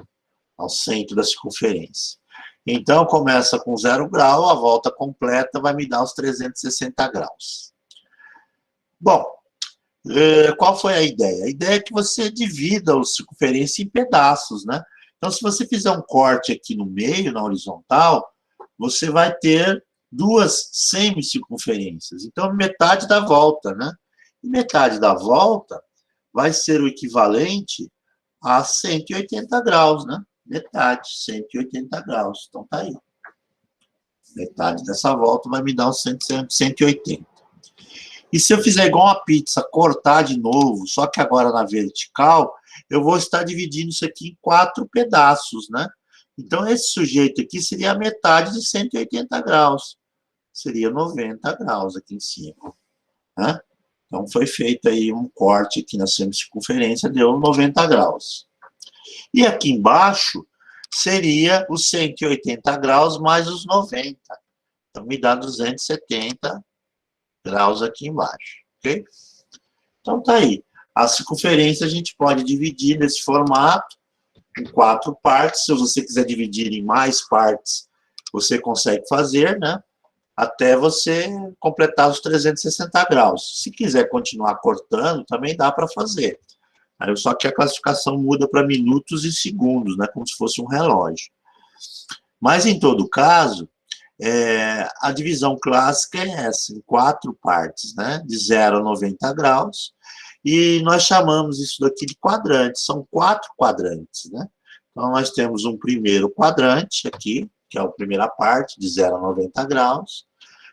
Ao centro da circunferência. Então, começa com 0 grau, a volta completa vai me dar os 360 graus. Bom, qual foi a ideia? A ideia é que você divida a circunferência em pedaços, né? Então, se você fizer um corte aqui no meio, na horizontal, você vai ter 2 semicircunferências. Então, metade da volta, né? E metade da volta vai ser o equivalente a 180 graus, né? Metade, 180 graus. Então, tá aí. Metade dessa volta vai me dar os 180. E se eu fizer igual uma pizza, cortar de novo, só que agora na vertical, eu vou estar dividindo isso aqui em 4 pedaços, né? Então, esse sujeito aqui seria a metade de 180 graus. Seria 90 graus aqui em cima, né? Então, foi feito aí um corte aqui na semicircunferência, deu 90 graus. E aqui embaixo seria os 180 graus mais os 90. Então, me dá 270 graus aqui embaixo, ok? Então, tá aí. A circunferência a gente pode dividir nesse formato, em 4 partes. Se você quiser dividir em mais partes, você consegue fazer, né? até você completar os 360 graus. Se quiser continuar cortando, também dá para fazer. Aí, só que a classificação muda para minutos e segundos, né, como se fosse um relógio. Mas, em todo caso, a divisão clássica é essa, em 4 partes, né, de 0 a 90 graus, e nós chamamos isso daqui de quadrantes, são 4 quadrantes, né? Então, nós temos um primeiro quadrante aqui, que é a primeira parte, de 0 a 90 graus.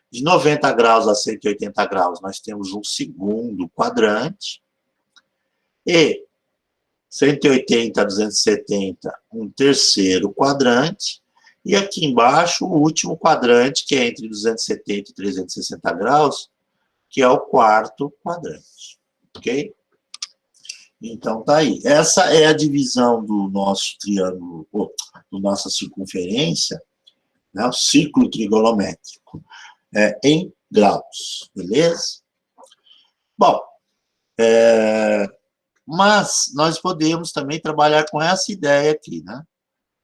De 90 graus a 180 graus, nós temos um segundo quadrante. E 180 a 270, um terceiro quadrante. E aqui embaixo, o último quadrante, que é entre 270 e 360 graus, que é o quarto quadrante. Ok? Então, tá aí. Essa é a divisão do nosso triângulo, do nossa circunferência, né, o círculo trigonométrico, em graus, beleza? Bom, mas nós podemos também trabalhar com essa ideia aqui, né?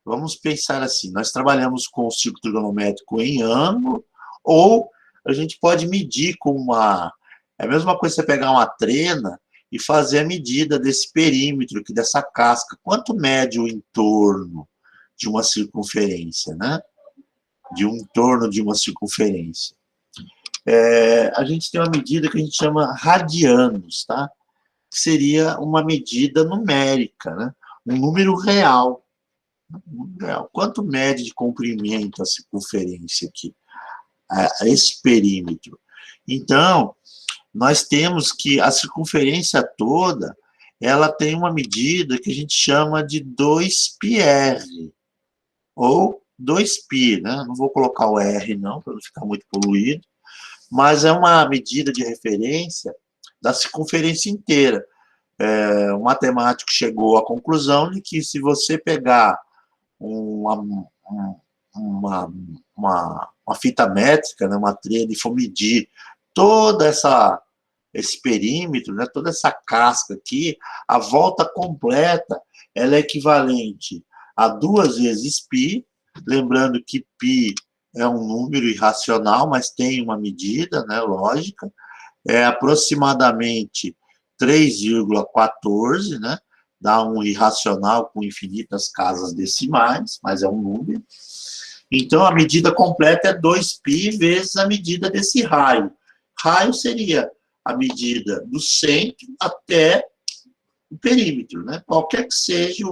Vamos pensar assim, nós trabalhamos com o círculo trigonométrico em ângulo, ou a gente pode medir com uma... É a mesma coisa você pegar uma trena e fazer a medida desse perímetro aqui, dessa casca. Quanto mede o entorno de uma circunferência, né? De um entorno de uma circunferência. A gente tem uma medida que a gente chama radianos, tá? Que seria uma medida numérica, né? Um número real. Quanto mede de comprimento a circunferência aqui? Esse perímetro. Então, nós temos que a circunferência toda, ela tem uma medida que a gente chama de 2πr, ou 2π, né? Não vou colocar o R não, para não ficar muito poluído, mas é uma medida de referência da circunferência inteira. O matemático chegou à conclusão de que se você pegar uma fita métrica, né, uma trena, e for medir toda esse perímetro, né, toda essa casca aqui, a volta completa ela é equivalente a 2 vezes π, lembrando que π é um número irracional, mas tem uma medida, né, lógica, é aproximadamente 3,14, né, dá um irracional com infinitas casas decimais, mas é um número. Então, a medida completa é 2π vezes a medida desse raio. Raio seria a medida do centro até o perímetro, né? Qualquer que seja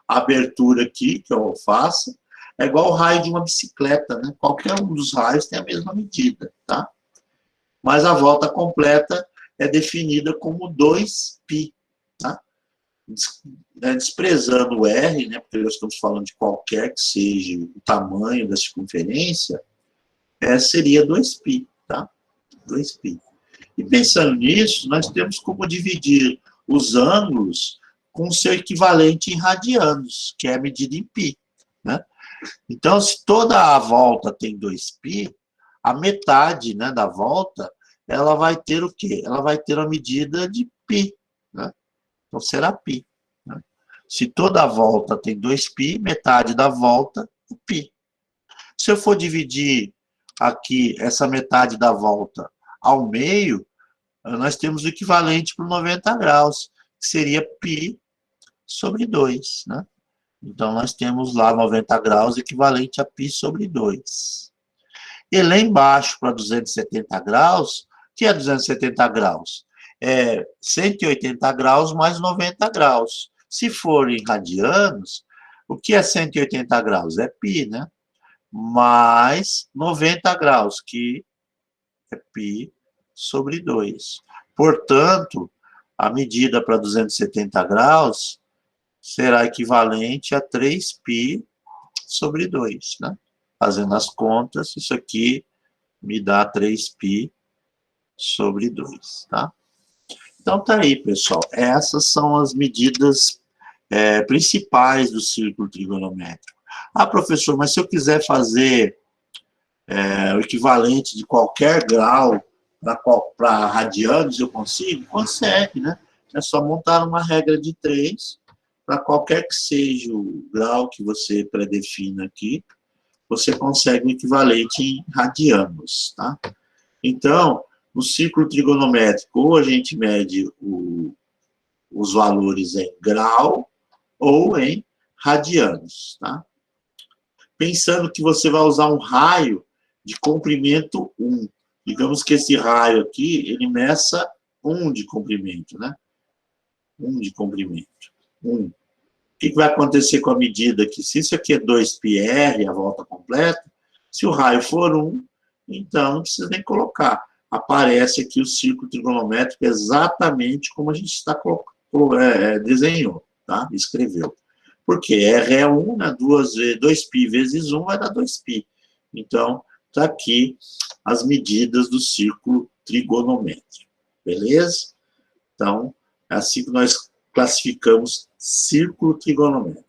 a abertura aqui que eu faça, é igual o raio de uma bicicleta, né? Qualquer um dos raios tem a mesma medida, tá? Mas a volta completa é definida como 2π, tá? Desprezando o R, né? Porque nós estamos falando de qualquer que seja o tamanho da circunferência, seria 2π, tá? 2π. E pensando nisso, nós temos como dividir os ângulos com seu equivalente em radianos, que é a medida em π, né? Então, se toda a volta tem 2π, a metade, né, da volta, ela vai ter o quê? Ela vai ter a medida de π, né? Então, será π. Né? Se toda a volta tem 2π, metade da volta é π. Se eu for dividir aqui essa metade da volta ao meio, nós temos o equivalente para 90 graus, que seria π sobre 2, né? Então, nós temos lá 90 graus equivalente a π sobre 2. E lá embaixo, para 270 graus, o que é 270 graus? É 180 graus mais 90 graus. Se for em radianos, o que é 180 graus? É π, né? Mais 90 graus, que é π sobre 2. Portanto, a medida para 270 graus será equivalente a 3π sobre 2, né? Fazendo as contas, isso aqui me dá 3π sobre 2, tá? Então, tá aí, pessoal. Essas são as medidas principais do círculo trigonométrico. Ah, professor, mas se eu quiser fazer o equivalente de qualquer grau para radianos, eu consigo? Consegue, né? É só montar uma regra de 3 para qualquer que seja o grau que você predefina aqui. você consegue o equivalente em radianos, tá? Então, no círculo trigonométrico, ou a gente mede os valores em grau ou em radianos, tá? Pensando que você vai usar um raio de comprimento 1. Digamos que esse raio aqui, ele meça 1 de comprimento, né? 1 de comprimento. 1. O que vai acontecer com a medida aqui? Se isso aqui é 2πr, a volta completa, se o raio for 1, então não precisa nem colocar. Aparece aqui o círculo trigonométrico exatamente como a gente desenhou, tá? Escreveu. Porque R é 1, né? 2π vezes 1 vai dar 2π. Então, está aqui as medidas do círculo trigonométrico. Beleza? Então, é assim que nós classificamos círculo trigonométrico.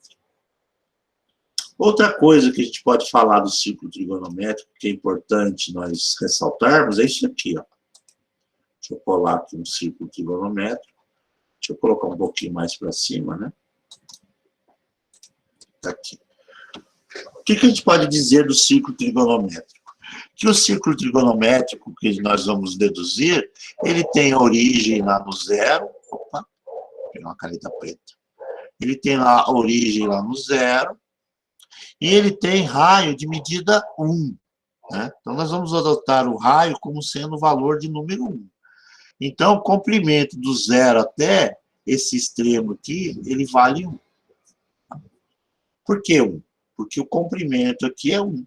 Outra coisa que a gente pode falar do círculo trigonométrico, que é importante nós ressaltarmos, é isso aqui, ó. Deixa eu colar aqui um círculo trigonométrico. Deixa eu colocar um pouquinho mais para cima, né? Tá aqui. O que a gente pode dizer do círculo trigonométrico? Que o círculo trigonométrico que nós vamos deduzir, ele tem origem lá no zero. Opa, vou pegar uma caneta preta. Ele tem lá a origem lá no zero. E ele tem raio de medida 1. Né? Então, nós vamos adotar o raio como sendo o valor de número 1. Então, o comprimento do zero até esse extremo aqui, ele vale 1. Por que 1? Porque o comprimento aqui é 1.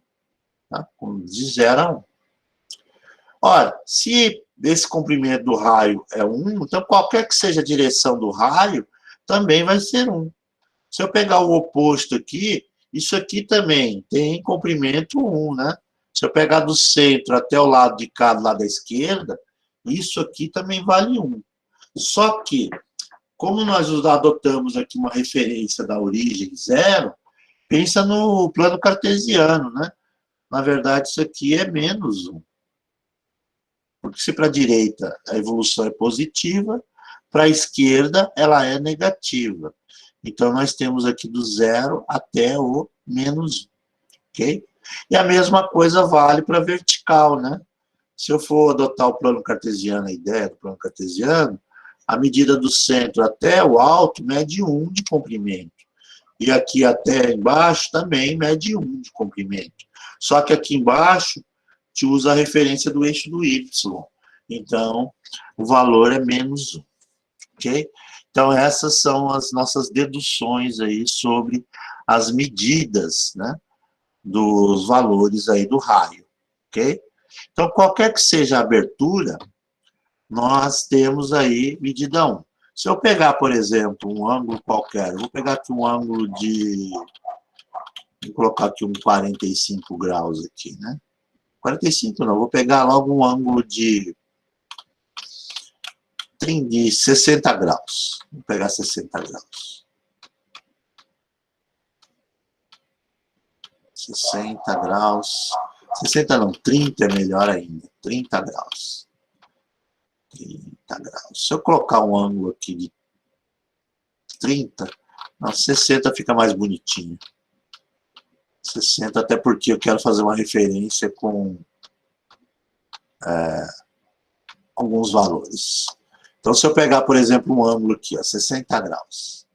Tá? De 0 a 1. Ora, se esse comprimento do raio é 1, então qualquer que seja a direção do raio, também vai ser 1. Se eu pegar o oposto aqui, isso aqui também tem comprimento 1, né? Se eu pegar do centro até o lado de cá, do lado da esquerda, isso aqui também vale 1. Só que, como nós adotamos aqui uma referência da origem 0, pensa no plano cartesiano, né? Na verdade, isso aqui é menos 1. Porque se para a direita a evolução é positiva, para a esquerda ela é negativa. Então, nós temos aqui do 0 até o menos 1, ok? E a mesma coisa vale para a vertical, né? Se eu for adotar o plano cartesiano, a ideia do plano cartesiano, a medida do centro até o alto mede 1 de comprimento. E aqui até embaixo também mede 1 de comprimento. Só que aqui embaixo te usa a referência do eixo do y. Então, o valor é menos 1, ok? Então, essas são as nossas deduções aí sobre as medidas, né, dos valores aí do raio, ok? Então, qualquer que seja a abertura, nós temos aí medida 1. Se eu pegar, por exemplo, um ângulo qualquer, eu vou pegar aqui um ângulo de... Vou colocar aqui um 45 graus aqui, né? 45 não, vou pegar logo um ângulo de 60 graus. Vou pegar 60 graus. 60 graus. 60 não, 30 é melhor ainda. 30 graus. 30 graus. Se eu colocar um ângulo aqui de 30, não, 60 fica mais bonitinho. 60, até porque eu quero fazer uma referência com alguns valores. Então, se eu pegar, por exemplo, um ângulo aqui, ó, 60 graus.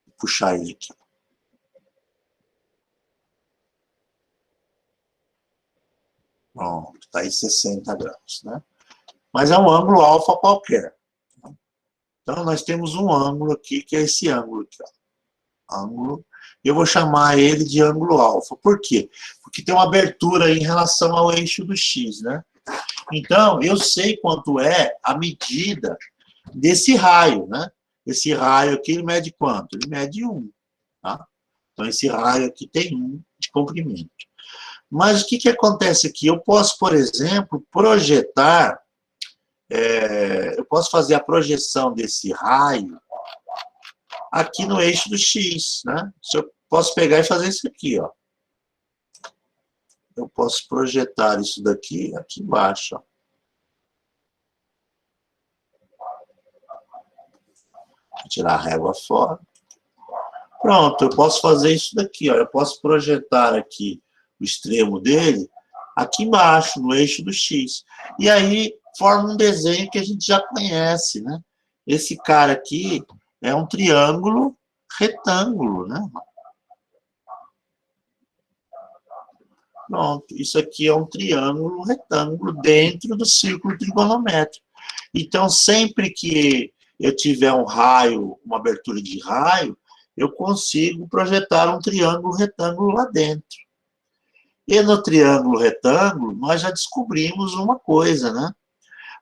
Vou puxar ele aqui. Pronto, está aí 60 graus, né? Mas é um ângulo alfa qualquer. Então, nós temos um ângulo aqui, que é esse ângulo aqui, ó. Ângulo. Eu vou chamar ele de ângulo alfa. Por quê? Porque tem uma abertura em relação ao eixo do x, né? Então, eu sei quanto é a medida desse raio, né? Esse raio aqui, ele mede quanto? Ele mede 1, tá? Então, esse raio aqui tem 1 de comprimento. Mas o que acontece aqui? Eu posso, por exemplo, projetar, eu posso fazer a projeção desse raio aqui no eixo do x, né? Eu posso pegar e fazer isso aqui, ó. Eu posso projetar isso daqui aqui embaixo, ó. Vou tirar a régua fora. Pronto, eu posso fazer isso daqui, ó. Eu posso projetar aqui o extremo dele aqui embaixo, no eixo do X. E aí forma um desenho que a gente já conhece, né? Esse cara aqui é um triângulo retângulo, né? Pronto, isso aqui é um triângulo retângulo dentro do círculo trigonométrico. Então, sempre que eu tiver um raio, uma abertura de raio, eu consigo projetar um triângulo retângulo lá dentro. E no triângulo retângulo, nós já descobrimos uma coisa, né?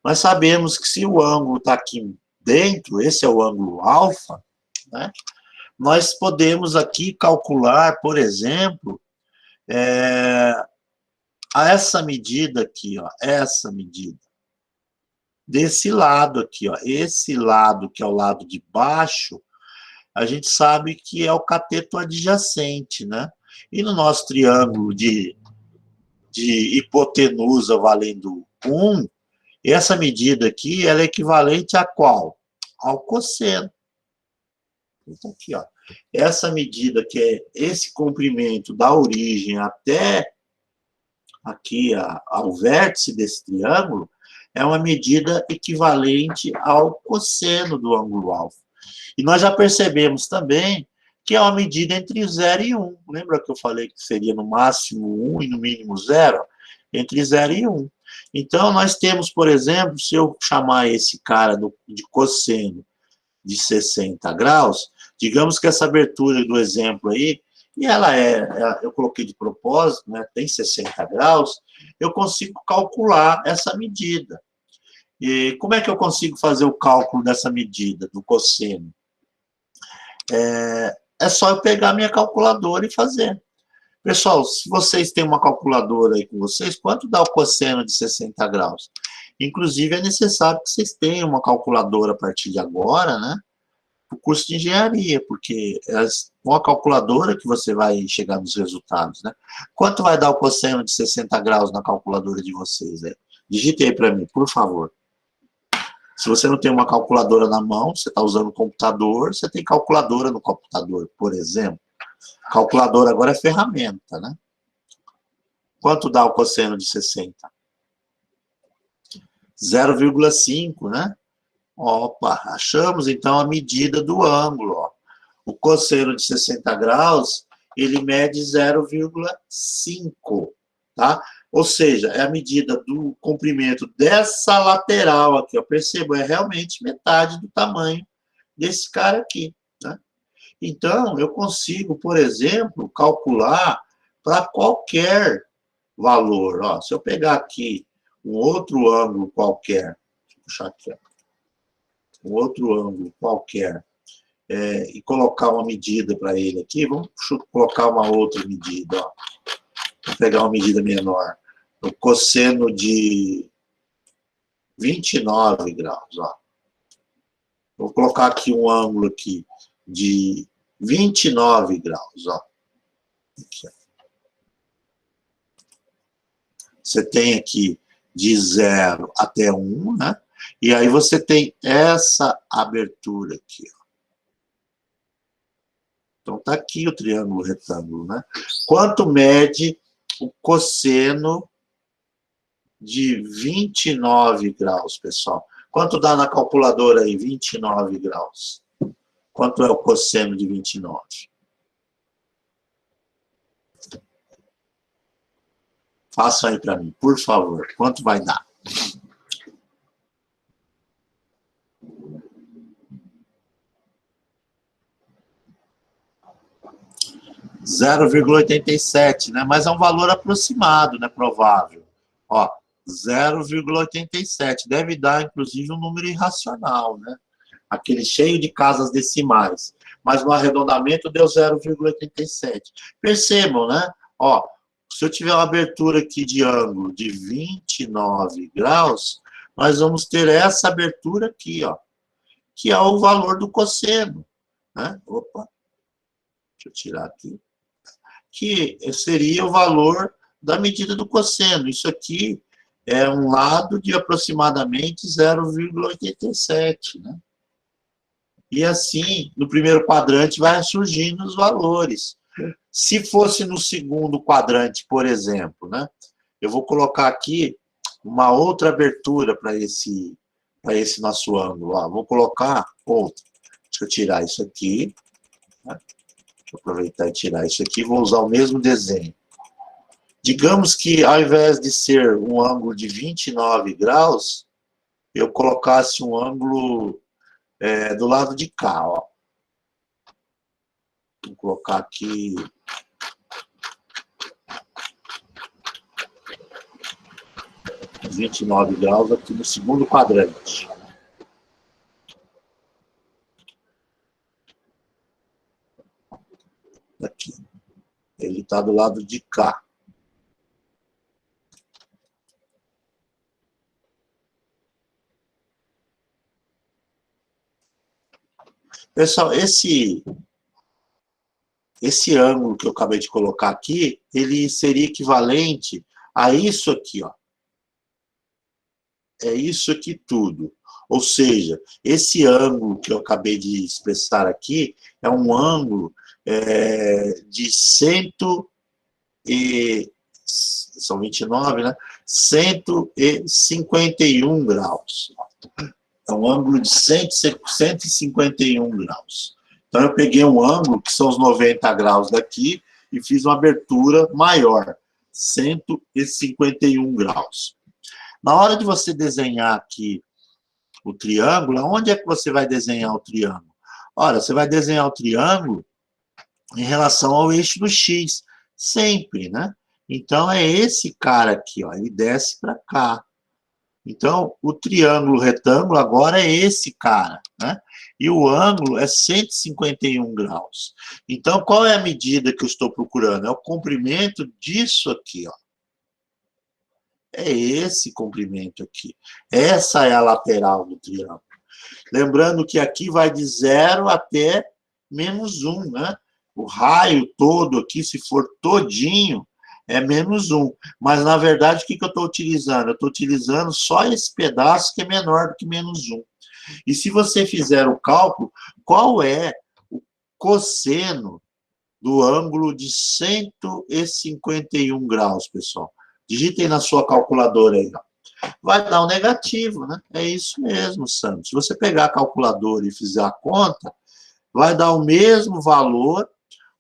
Nós sabemos que se o ângulo está aqui dentro, esse é o ângulo alfa, né? Nós podemos aqui calcular, por exemplo, essa medida aqui, ó, essa medida, desse lado aqui, ó, esse lado que é o lado de baixo, a gente sabe que é o cateto adjacente, né? E no nosso triângulo de hipotenusa valendo 1, essa medida aqui, ela é equivalente a qual? Ao cosseno. Então, aqui, ó, essa medida que é esse comprimento da origem até aqui ao vértice desse triângulo, é uma medida equivalente ao cosseno do ângulo alfa. E nós já percebemos também que é uma medida entre 0 e 1. Lembra que eu falei que seria no máximo 1 e no mínimo 0? Entre 0 e 1. Então, nós temos, por exemplo, se eu chamar esse cara de cosseno de 60 graus, digamos que essa abertura do exemplo aí, e ela eu coloquei de propósito, né, tem 60 graus, eu consigo calcular essa medida. E como é que eu consigo fazer o cálculo dessa medida, do cosseno? É só eu pegar minha calculadora e fazer. Pessoal, se vocês têm uma calculadora aí com vocês, quanto dá o cosseno de 60 graus? Inclusive, é necessário que vocês tenham uma calculadora a partir de agora, né? O curso de engenharia, porque é com a calculadora que você vai chegar nos resultados, né? Quanto vai dar o cosseno de 60 graus na calculadora de vocês? Digite aí para mim, por favor. Se você não tem uma calculadora na mão, você está usando o computador, você tem calculadora no computador, por exemplo. Calculadora agora é ferramenta, né? Quanto dá o cosseno de 60? 0,5, né? Opa, achamos então a medida do ângulo, ó. O cosseno de 60 graus, ele mede 0,5, tá? Ou seja, é a medida do comprimento dessa lateral aqui, ó. Perceba, é realmente metade do tamanho desse cara aqui, né? Então, eu consigo, por exemplo, calcular para qualquer valor, ó. Se eu pegar aqui um outro ângulo qualquer, deixa eu puxar aqui, ó, um outro ângulo qualquer, e colocar uma medida para ele aqui, vamos colocar uma outra medida, ó. Vou pegar uma medida menor, o cosseno de 29 graus, ó. Vou colocar aqui um ângulo aqui de 29 graus, ó. Aqui, ó. Você tem aqui de 0 até 1, né? E aí você tem essa abertura aqui, ó. Então, está aqui o triângulo retângulo, né? Quanto mede o cosseno de 29 graus, pessoal? Quanto dá na calculadora aí, 29 graus? Quanto é o cosseno de 29? Faça aí para mim, por favor. Quanto vai dar? 0,87, né? Mas é um valor aproximado, né? Provável. Ó, 0,87. Deve dar, inclusive, um número irracional, né? Aquele cheio de casas decimais. Mas no arredondamento deu 0,87. Percebam, né? Ó, se eu tiver uma abertura aqui de ângulo de 29 graus, nós vamos ter essa abertura aqui, ó, que é o valor do cosseno, né? Opa, deixa eu tirar aqui. Que seria o valor da medida do cosseno. Isso aqui é um lado de aproximadamente 0,87, né? E assim, no primeiro quadrante vai surgindo os valores. Se fosse no segundo quadrante, por exemplo, né? Eu vou colocar aqui uma outra abertura para esse nosso ângulo. Ó. Vou colocar outra. Deixa eu tirar isso aqui. Né? Deixa eu aproveitar e tirar isso aqui. Vou usar o mesmo desenho. Digamos que, ao invés de ser um ângulo de 29 graus, eu colocasse um ângulo do lado de cá. Ó. Vou colocar aqui... 29 graus aqui no segundo quadrante. Aqui. Ele está do lado de cá. Pessoal, esse ângulo que eu acabei de colocar aqui, ele seria equivalente a isso aqui, ó. É isso aqui tudo. Ou seja, esse ângulo que eu acabei de expressar aqui é um ângulo de 100 e... São 29, né? 151 graus. É um ângulo de 151 graus. Então, eu peguei um ângulo, que são os 90 graus daqui, e fiz uma abertura maior, 151 graus. Na hora de você desenhar aqui o triângulo, onde é que você vai desenhar o triângulo? Olha, você vai desenhar o triângulo em relação ao eixo do X, sempre, né? Então, é esse cara aqui, ó, ele desce para cá. Então, o triângulo retângulo agora é esse cara, né? E o ângulo é 151 graus. Então, qual é a medida que eu estou procurando? É o comprimento disso aqui, ó. É esse comprimento aqui. Essa é a lateral do triângulo. Lembrando que aqui vai de 0 até -1, né? O raio todo aqui, se for todinho, é -1. Mas, na verdade, o que eu estou utilizando? Eu estou utilizando só esse pedaço que é menor do que -1. E se você fizer o cálculo, qual é o cosseno do ângulo de 151 graus, pessoal? Digitem na sua calculadora aí, ó. Vai dar um negativo, né? É isso mesmo, Santos. Se você pegar a calculadora e fizer a conta, vai dar o mesmo valor,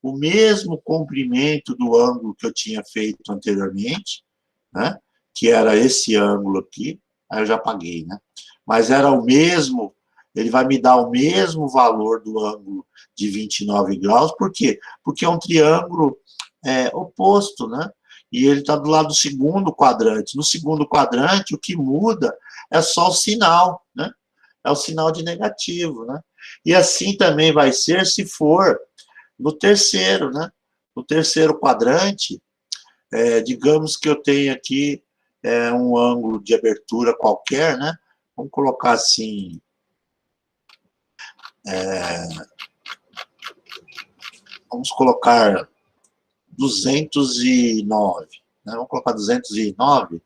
o mesmo comprimento do ângulo que eu tinha feito anteriormente, né? Que era esse ângulo aqui. Aí eu já apaguei, né? Mas era o mesmo, ele vai me dar o mesmo valor do ângulo de 29 graus. Por quê? Porque é um triângulo oposto, né? E ele está do lado do segundo quadrante. No segundo quadrante, o que muda é só o sinal, né? É o sinal de negativo, né? E assim também vai ser se for no terceiro, né? No terceiro quadrante, digamos que eu tenho aqui um ângulo de abertura qualquer, né? Vamos colocar assim... vamos colocar 209, né? Vamos colocar 209,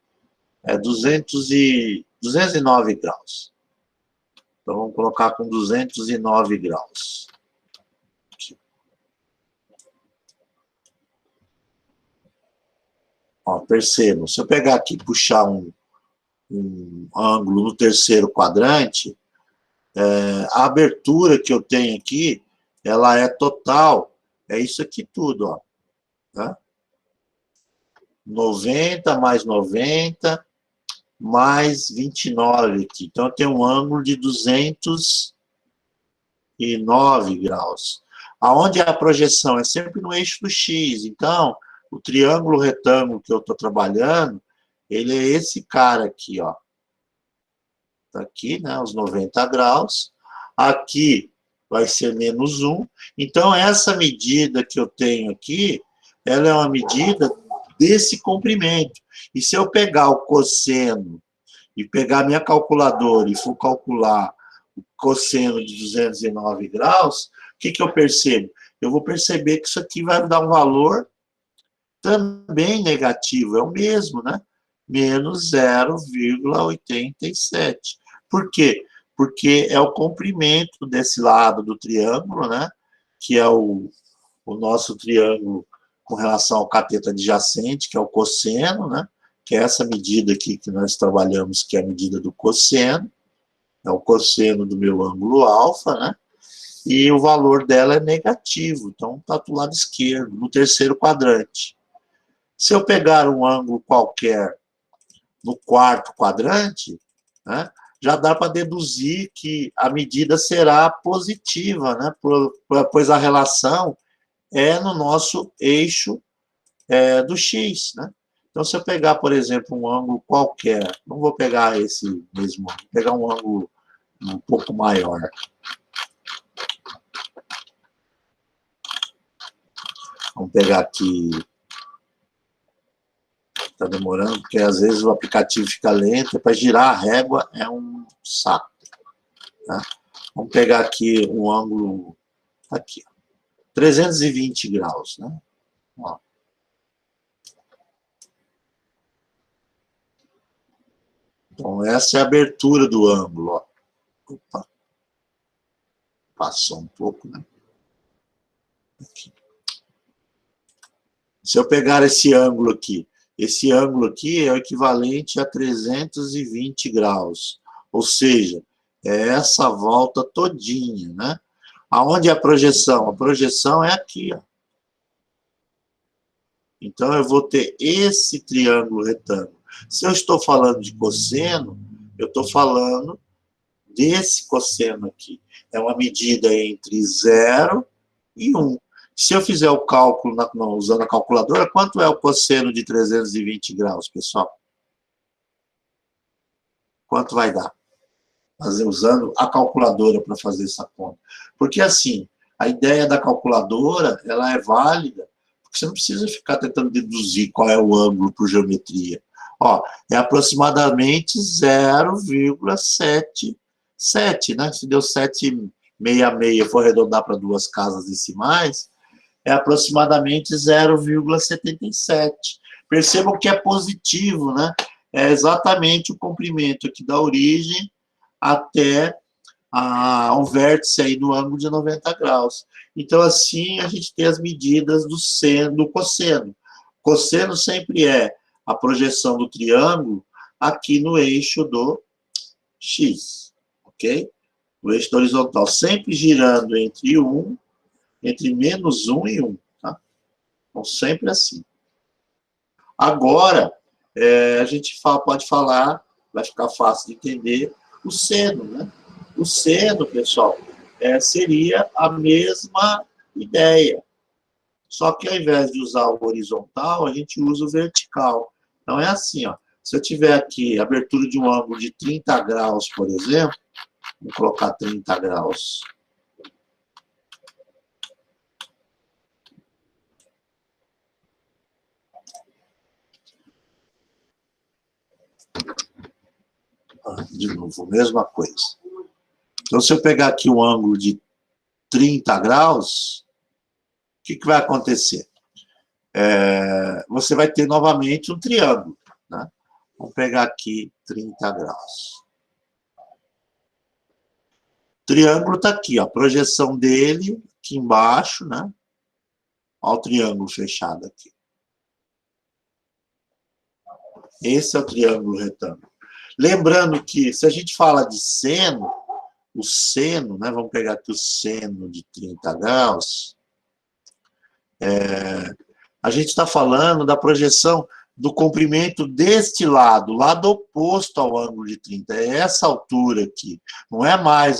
209 graus. Então, vamos colocar com 209 graus. Aqui. Ó, percebam, se eu pegar aqui e puxar um ângulo no terceiro quadrante, a abertura que eu tenho aqui, ela é total, é isso aqui tudo, ó. Tá? 90 mais 90 mais 29 aqui. Então, eu tenho um ângulo de 209 graus. Aonde é a projeção? É sempre no eixo do X. Então, o triângulo retângulo que eu estou trabalhando, ele é esse cara aqui, ó. Tá aqui, né, os 90 graus. Aqui vai ser -1. Então, essa medida que eu tenho aqui, ela é uma medida desse comprimento. E se eu pegar o cosseno e pegar minha calculadora e for calcular o cosseno de 209 graus, o que eu percebo? Eu vou perceber que isso aqui vai dar um valor também negativo, é o mesmo, né? -0,87. Por quê? porque é o comprimento desse lado do triângulo, né? Que é o nosso triângulo com relação ao cateto adjacente, que é o cosseno, né? Que é essa medida aqui que nós trabalhamos, que é a medida do cosseno, é o cosseno do meu ângulo alfa, né? E o valor dela é negativo, então está do lado esquerdo, no terceiro quadrante. Se eu pegar um ângulo qualquer no quarto quadrante, né, já dá para deduzir que a medida será positiva, né, pois a relação é no nosso eixo do x. Né? Então, se eu pegar, por exemplo, um ângulo qualquer, não vou pegar esse mesmo ângulo, vou pegar um ângulo um pouco maior. Vamos pegar aqui. Está demorando, porque às vezes o aplicativo fica lento. Para girar a régua é um saco. Tá? Vamos pegar aqui um ângulo. Aqui, 320 graus. Né? Ó. Então, essa é a abertura do ângulo. Ó. Opa. Passou um pouco, né? Aqui. Se eu pegar esse ângulo aqui é o equivalente a 320 graus. Ou seja, é essa volta todinha, né? Aonde é a projeção? A projeção é aqui, ó. Então, eu vou ter esse triângulo retângulo. Se eu estou falando de cosseno, eu estou falando desse cosseno aqui. É uma medida entre 0 e 1. Se eu fizer o cálculo usando a calculadora, quanto é o cosseno de 320 graus, pessoal? Quanto vai dar? Usando a calculadora para fazer essa conta. Porque, assim, a ideia da calculadora, ela é válida, porque você não precisa ficar tentando deduzir qual é o ângulo por geometria. Ó, é aproximadamente 0,77, né? Se deu 766, for arredondar para duas casas decimais, é aproximadamente 0,77. Percebam que é positivo, né? É exatamente o comprimento aqui da origem até o vértice aí do ângulo de 90 graus. Então, assim, a gente tem as medidas do seno, do cosseno. Cosseno sempre é a projeção do triângulo aqui no eixo do x, ok? O eixo do horizontal sempre girando entre 1, entre menos 1 e 1, tá? Então, sempre assim. Agora, a gente pode falar, vai ficar fácil de entender, o seno, né? O seno, pessoal, seria a mesma ideia. Só que ao invés de usar o horizontal, a gente usa o vertical. Então é assim, ó. Se eu tiver aqui a abertura de um ângulo de 30 graus, por exemplo, vou colocar 30 graus. De novo, mesma coisa. Então, se eu pegar aqui um ângulo de 30 graus, o que vai acontecer? Você vai ter novamente um triângulo. Né? Vamos pegar aqui 30 graus. O triângulo está aqui, ó, a projeção dele aqui embaixo, né? Olha o triângulo fechado aqui. Esse é o triângulo retângulo. Lembrando que, se a gente fala de seno, o seno, né? Vamos pegar aqui o seno de 30 graus. A gente está falando da projeção do comprimento deste lado oposto ao ângulo de 30. É essa altura aqui. Não é mais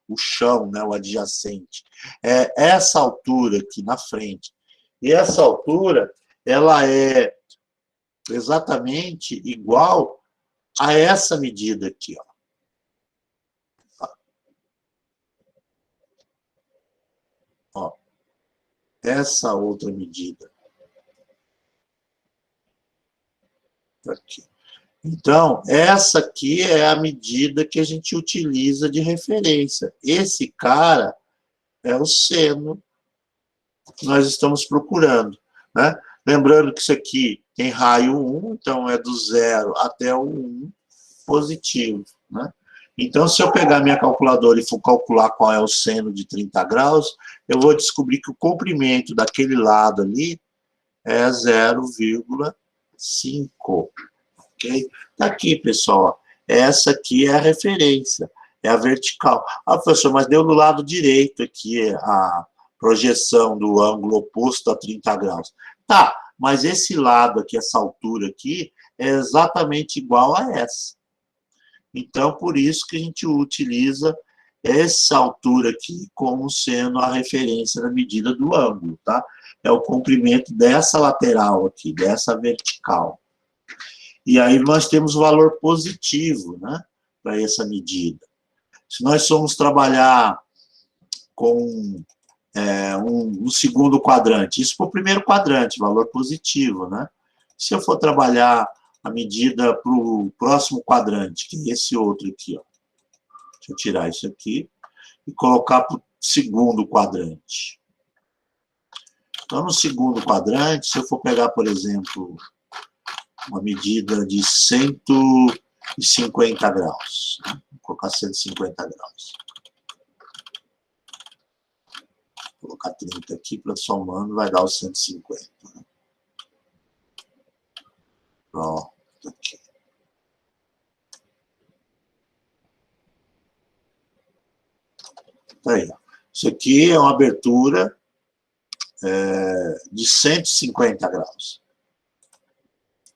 o chão, né, o adjacente. É essa altura aqui na frente. E essa altura, ela é exatamente igual a essa medida aqui, ó. Ó. Essa outra medida. Aqui. Então, essa aqui é a medida que a gente utiliza de referência. Esse cara é o seno que nós estamos procurando. Né? Lembrando que isso aqui tem raio 1, então é do 0 até o 1 positivo. Né? Então, se eu pegar minha calculadora e for calcular qual é o seno de 30 graus, eu vou descobrir que o comprimento daquele lado ali é 0,5. Ok? Tá aqui, pessoal. Essa aqui é a referência, é a vertical. Ah, professor, mas deu do lado direito aqui a projeção do ângulo oposto a 30 graus. Tá, mas esse lado aqui, essa altura aqui, é exatamente igual a essa. Então, por isso que a gente utiliza essa altura aqui como sendo a referência da medida do ângulo, tá? É o comprimento dessa lateral aqui, dessa vertical. E aí nós temos o valor positivo, né, para essa medida. Se nós formos trabalhar com um segundo quadrante, isso para o primeiro quadrante, valor positivo, né? Se eu for trabalhar a medida para o próximo quadrante, que é esse outro aqui, ó. Deixa eu tirar isso aqui e colocar para o segundo quadrante. Então, no segundo quadrante, se eu for pegar, por exemplo, uma medida de 150 graus, né? Vou colocar 150 graus. Vou colocar 30 aqui, para somando, vai dar os 150. Né? Pronto, aqui. Tá aí, ó. Isso aqui é uma abertura de 150 graus.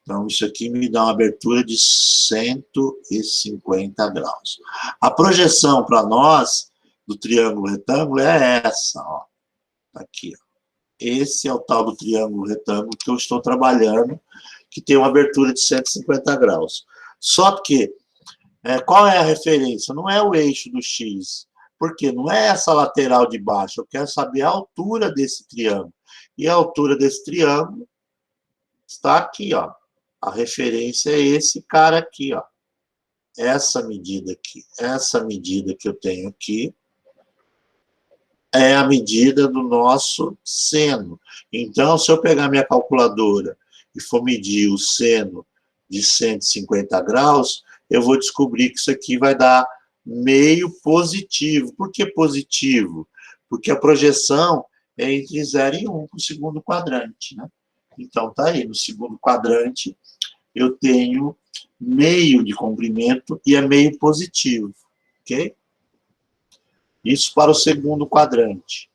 Então, isso aqui me dá uma abertura de 150 graus. A projeção para nós do triângulo retângulo é essa, ó. Tá aqui, ó. Esse é o tal do triângulo retângulo que eu estou trabalhando, que tem uma abertura de 150 graus. Só que, qual é a referência? Não é o eixo do X. Por quê? Não é essa lateral de baixo. Eu quero saber a altura desse triângulo. E a altura desse triângulo está aqui, ó. A referência é esse cara aqui, ó. Essa medida aqui. Essa medida que eu tenho aqui é a medida do nosso seno. Então, se eu pegar minha calculadora e for medir o seno de 150 graus, eu vou descobrir que isso aqui vai dar meio positivo. Por que positivo? Porque a projeção é entre 0 e 1 para o segundo quadrante, né? Então, tá aí, no segundo quadrante, eu tenho meio de comprimento e é meio positivo, ok? Isso para o segundo quadrante.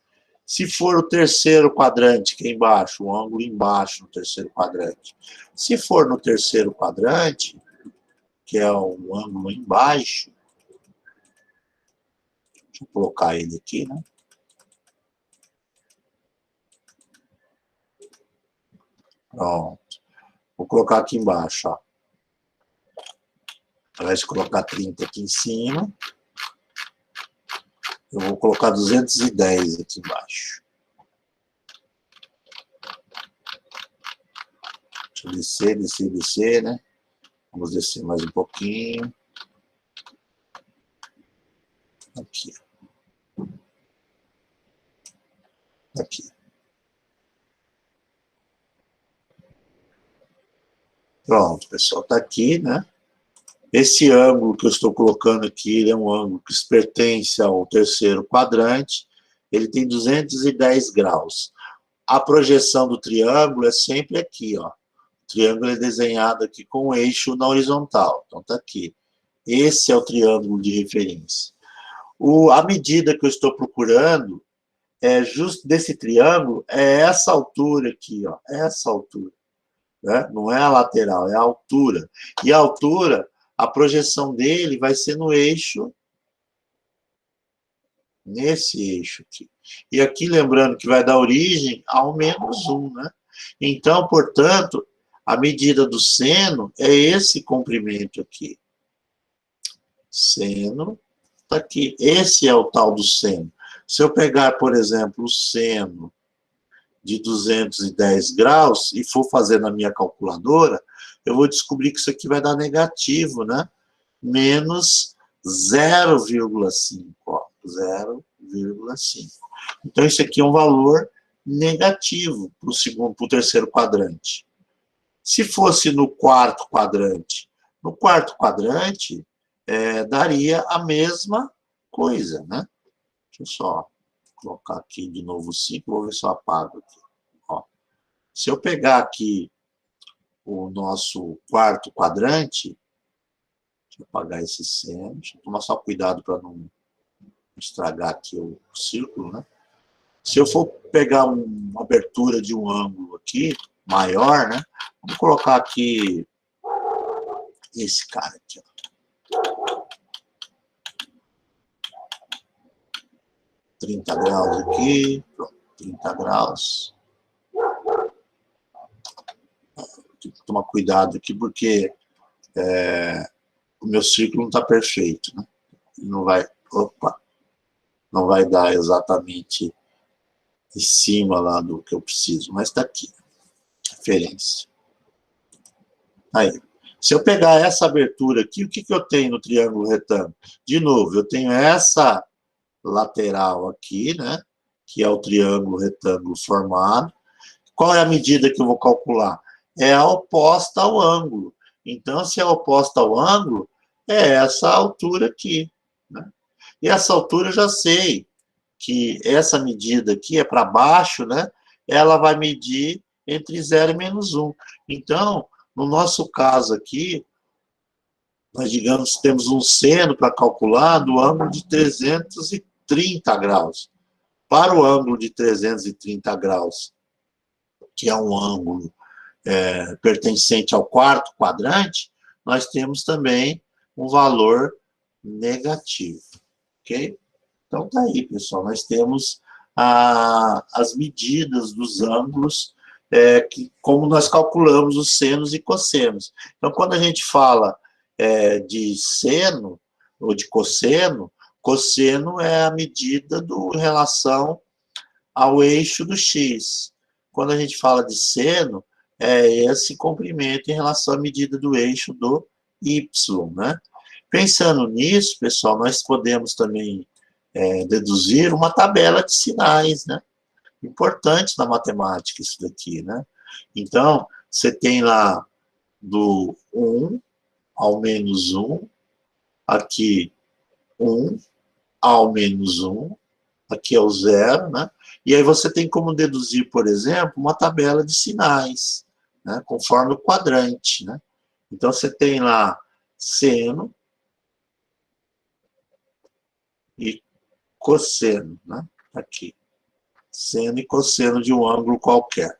Se for o terceiro quadrante, que é embaixo, o ângulo embaixo no terceiro quadrante. Se for no terceiro quadrante, que é o ângulo embaixo, deixa eu colocar ele aqui, né? Pronto. Vou colocar aqui embaixo, ó. Ao invés de colocar 30 aqui em cima, eu vou colocar 210 aqui embaixo. Deixa eu descer, descer, descer, né? Vamos descer mais um pouquinho. Aqui. Aqui. Pronto, pessoal, tá aqui, né? Esse ângulo que eu estou colocando aqui, ele é um ângulo que pertence ao terceiro quadrante, ele tem 210 graus. A projeção do triângulo é sempre aqui, ó. O triângulo é desenhado aqui com o eixo na horizontal, então tá aqui. Esse é o triângulo de referência. A medida que eu estou procurando justo desse triângulo é essa altura aqui, ó, essa altura. Né? Não é a lateral, é a altura. E a altura, a projeção dele vai ser no eixo, nesse eixo aqui. E aqui, lembrando que vai dar origem ao -1, né? Então, portanto, a medida do seno é esse comprimento aqui. Seno está aqui. Esse é o tal do seno. Se eu pegar, por exemplo, o seno de 210 graus e for fazer na minha calculadora, eu vou descobrir que isso aqui vai dar negativo, né? Menos 0,5, ó, 0,5. Então, isso aqui é um valor negativo para o terceiro quadrante. Se fosse no quarto quadrante daria a mesma coisa, né? Deixa eu só colocar aqui de novo o 5, vou ver se eu apago aqui. Ó, se eu pegar aqui o nosso quarto quadrante, deixa eu apagar esse seno, deixa eu tomar só cuidado para não estragar aqui o círculo, né? Se eu for pegar uma abertura de um ângulo aqui, maior, né? Vamos colocar aqui esse cara aqui, ó. 30 graus aqui, pronto, 30 graus. Tem que tomar cuidado aqui, porque o meu círculo não está perfeito, né? Não vai, não vai dar exatamente em cima lá do que eu preciso, mas está aqui, referência. Aí, se eu pegar essa abertura aqui, o que eu tenho no triângulo retângulo? De novo, eu tenho essa lateral aqui, né? Que é o triângulo retângulo formado. Qual é a medida que eu vou calcular? É a oposta ao ângulo. Então, se é oposta ao ângulo, é essa altura aqui, né? E essa altura eu já sei que essa medida aqui é para baixo, né? Ela vai medir entre 0 e menos 1. Então, no nosso caso aqui, nós, digamos, temos um seno para calcular do ângulo de 330 graus. Para o ângulo de 330 graus, que é um ângulo pertencente ao quarto quadrante, nós temos também um valor negativo, ok? Então, tá aí, pessoal, nós temos as medidas dos ângulos, como nós calculamos os senos e cossenos. Então, quando a gente fala de seno ou de cosseno, cosseno é a medida em relação ao eixo do x. Quando a gente fala de seno, é esse comprimento em relação à medida do eixo do y, né? Pensando nisso, pessoal, nós podemos também deduzir uma tabela de sinais, né? Importante na matemática isso daqui, né? Então, você tem lá do 1 ao menos 1, aqui 1 ao menos 1, aqui é o 0, né? E aí você tem como deduzir, por exemplo, uma tabela de sinais, né? Conforme o quadrante, né? Então, você tem lá seno e cosseno, né? Aqui. Seno e cosseno de um ângulo qualquer.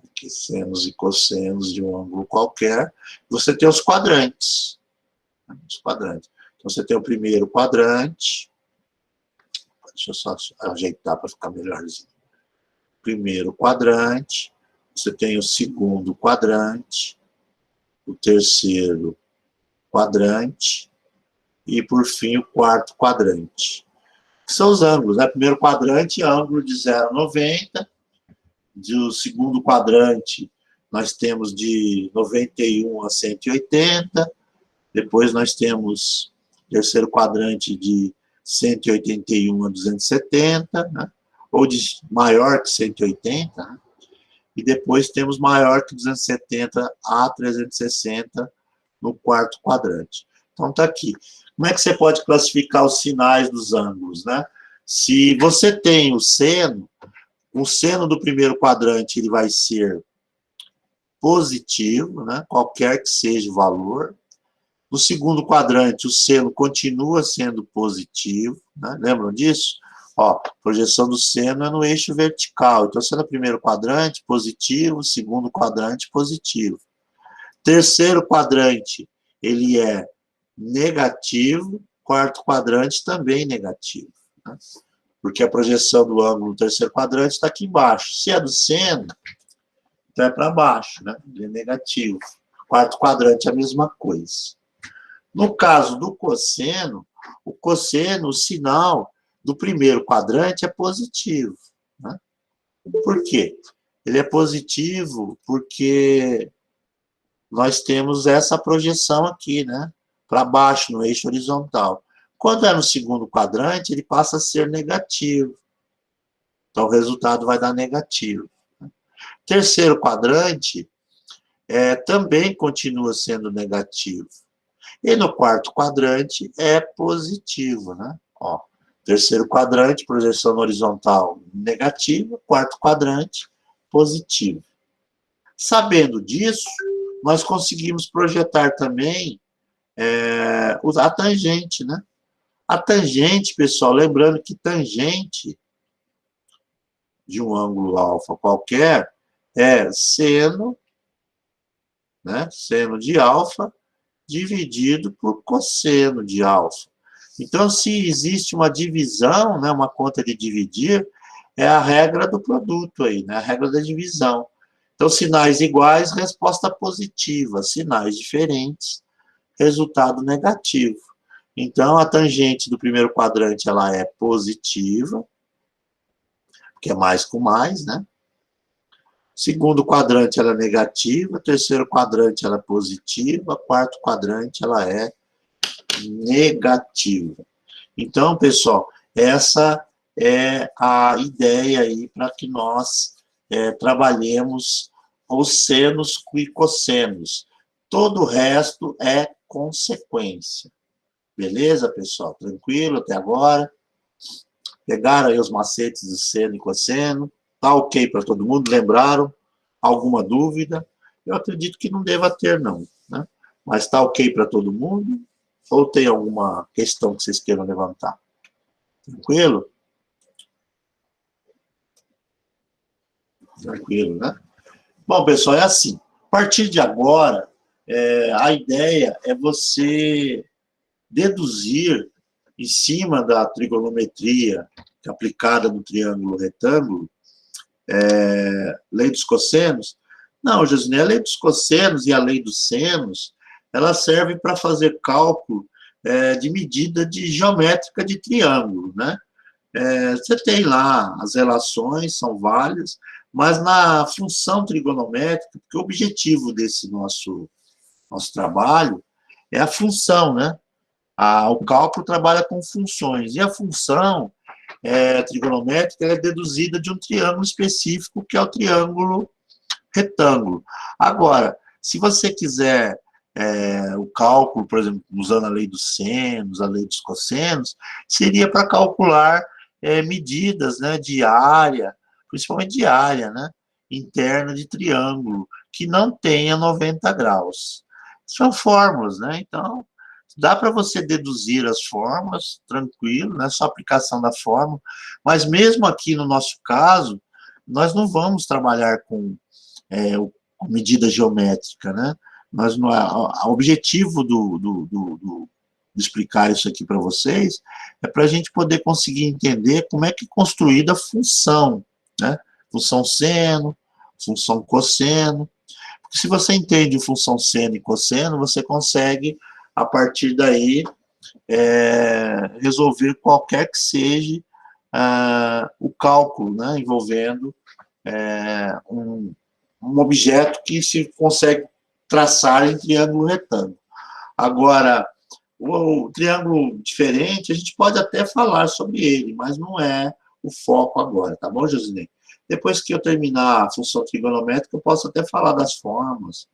Aqui, senos e cossenos de um ângulo qualquer. Você tem os quadrantes. Né? Os quadrantes. Então, você tem o primeiro quadrante. Deixa eu só ajeitar para ficar melhorzinho. Primeiro quadrante. Você tem o segundo quadrante. O terceiro quadrante. E, por fim, o quarto quadrante. Que são os ângulos, né? Primeiro quadrante, ângulo de 0 a 90. Do segundo quadrante, nós temos de 91 a 180. Depois nós temos terceiro quadrante de 181 a 270, né? Ou de maior que 180, né? E depois temos maior que 270 a 360 no quarto quadrante. Então, está aqui. Como é que você pode classificar os sinais dos ângulos, né? Se você tem o seno do primeiro quadrante ele vai ser positivo, né? Qualquer que seja o valor. No segundo quadrante, o seno continua sendo positivo, né? Lembram disso? Ó, projeção do seno é no eixo vertical. Então, se é no primeiro quadrante, positivo, segundo quadrante, positivo. Terceiro quadrante, ele é negativo, quarto quadrante também negativo, né? Porque a projeção do ângulo no terceiro quadrante está aqui embaixo. Se é do seno, então é para baixo, né? Ele é negativo. Quarto quadrante é a mesma coisa. No caso do cosseno, o sinal do primeiro quadrante é positivo, né? Por quê? Ele é positivo porque nós temos essa projeção aqui, né? Para baixo, no eixo horizontal. Quando é no segundo quadrante, ele passa a ser negativo. Então, o resultado vai dar negativo. Terceiro quadrante também continua sendo negativo. E no quarto quadrante é positivo, né? Ó, terceiro quadrante, projeção horizontal negativa, quarto quadrante, positivo. Sabendo disso, nós conseguimos projetar também a tangente, né? A tangente, pessoal, lembrando que tangente de um ângulo alfa qualquer é seno, né? Seno de alfa dividido por cosseno de alfa. Então, se existe uma divisão, né, uma conta de dividir, é a regra do produto aí, né? A regra da divisão. Então, sinais iguais, resposta positiva. Sinais diferentes, resultado negativo. Então, a tangente do primeiro quadrante ela é positiva, que é mais com mais, né? Segundo quadrante ela é negativa, terceiro quadrante ela é positiva, quarto quadrante ela é negativa. Então, pessoal, essa é a ideia aí para que nós trabalhemos os senos e cossenos. Todo o resto é consequência. Beleza, pessoal? Tranquilo até agora? Pegaram aí os macetes de seno e cosseno? Tá ok para todo mundo? Lembraram? Alguma dúvida? Eu acredito que não deva ter, não, né? Mas tá ok para todo mundo? Ou tem alguma questão que vocês queiram levantar? Tranquilo? Tranquilo, né? Bom, pessoal, é assim. A partir de agora, a ideia é você deduzir em cima da trigonometria aplicada no triângulo retângulo, lei dos cossenos. Não, Josinei, a lei dos cossenos e a lei dos senos, ela serve para fazer cálculo de medida geométrica de triângulo, né? Você tem lá as relações, são várias, mas na função trigonométrica, porque o objetivo desse nosso trabalho é a função, né? O cálculo trabalha com funções, e a função trigonométrica é deduzida de um triângulo específico, que é o triângulo retângulo. Agora, se você quiser o cálculo, por exemplo, usando a lei dos senos, a lei dos cossenos, seria para calcular medidas, né, de área, principalmente de área, né, interna de triângulo, que não tenha 90 graus. São fórmulas, né? Então, dá para você deduzir as fórmulas, tranquilo, né? Só aplicação da fórmula, mas mesmo aqui no nosso caso, nós não vamos trabalhar com medida geométrica, né? Mas o objetivo de explicar isso aqui para vocês é para a gente poder conseguir entender como é que é construída a função, né? Função seno, função cosseno. Porque se você entende função seno e cosseno, você consegue, a partir daí, resolver qualquer que seja o cálculo, né? Envolvendo um objeto que se consegue traçar em triângulo retângulo. Agora, o triângulo diferente, a gente pode até falar sobre ele, mas não é o foco agora, tá bom, Josinei? Depois que eu terminar a função trigonométrica, eu posso até falar das formas,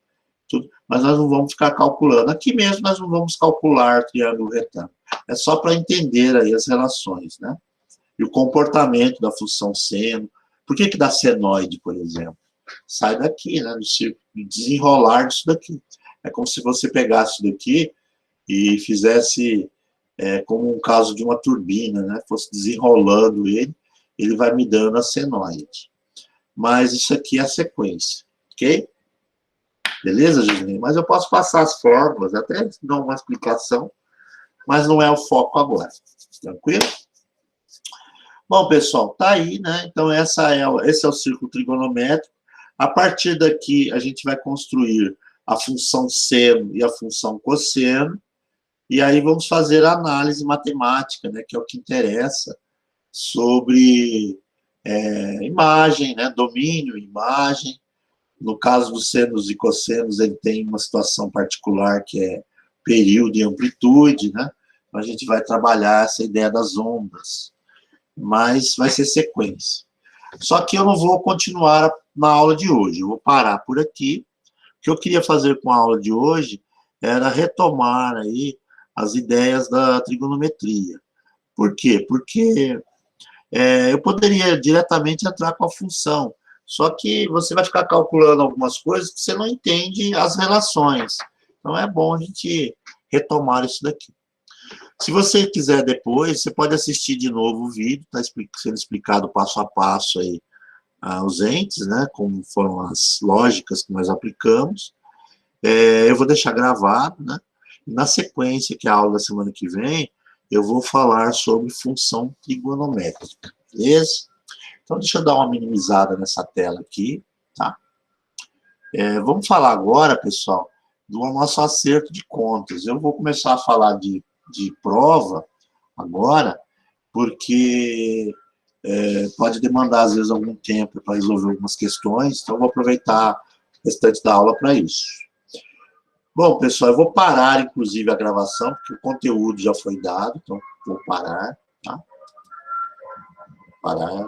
tudo, mas nós não vamos ficar calculando. Aqui mesmo nós não vamos calcular triângulo retângulo. É só para entender aí as relações, né? E o comportamento da função seno. Por que dá senoide, por exemplo? Sai daqui, né? Do desenrolar disso daqui. É como se você pegasse isso daqui e fizesse como um caso de uma turbina, né? Fosse desenrolando ele vai me dando a senoide. Mas isso aqui é a sequência, ok? Beleza, Gislene? Mas eu posso passar as fórmulas, até dar uma explicação, mas não é o foco agora. Tranquilo? Bom, pessoal, tá aí, né? Então, esse é o círculo trigonométrico. A partir daqui, a gente vai construir a função seno e a função cosseno, e aí vamos fazer a análise matemática, né, que é o que interessa, sobre imagem, né, domínio, imagem. No caso dos senos e cossenos, ele tem uma situação particular que é período e amplitude, né? Então, a gente vai trabalhar essa ideia das ondas, mas vai ser sequência. Só que eu não vou continuar na aula de hoje, eu vou parar por aqui. O que eu queria fazer com a aula de hoje era retomar aí as ideias da trigonometria. Por quê? Porque eu poderia diretamente entrar com a função, só que você vai ficar calculando algumas coisas que você não entende as relações. Então, é bom a gente retomar isso daqui. Se você quiser depois, você pode assistir de novo o vídeo, está sendo explicado passo a passo aí os entes, né, como foram as lógicas que nós aplicamos. Eu vou deixar gravado, né? E na sequência, que é a aula da semana que vem, eu vou falar sobre função trigonométrica, beleza? Então, deixa eu dar uma minimizada nessa tela aqui, tá? Vamos falar agora, pessoal, do nosso acerto de contas. Eu vou começar a falar de prova agora, porque pode demandar, às vezes, algum tempo para resolver algumas questões, então eu vou aproveitar o restante da aula para isso. Bom, pessoal, eu vou parar, inclusive, a gravação, porque o conteúdo já foi dado, então vou parar, tá? Parar.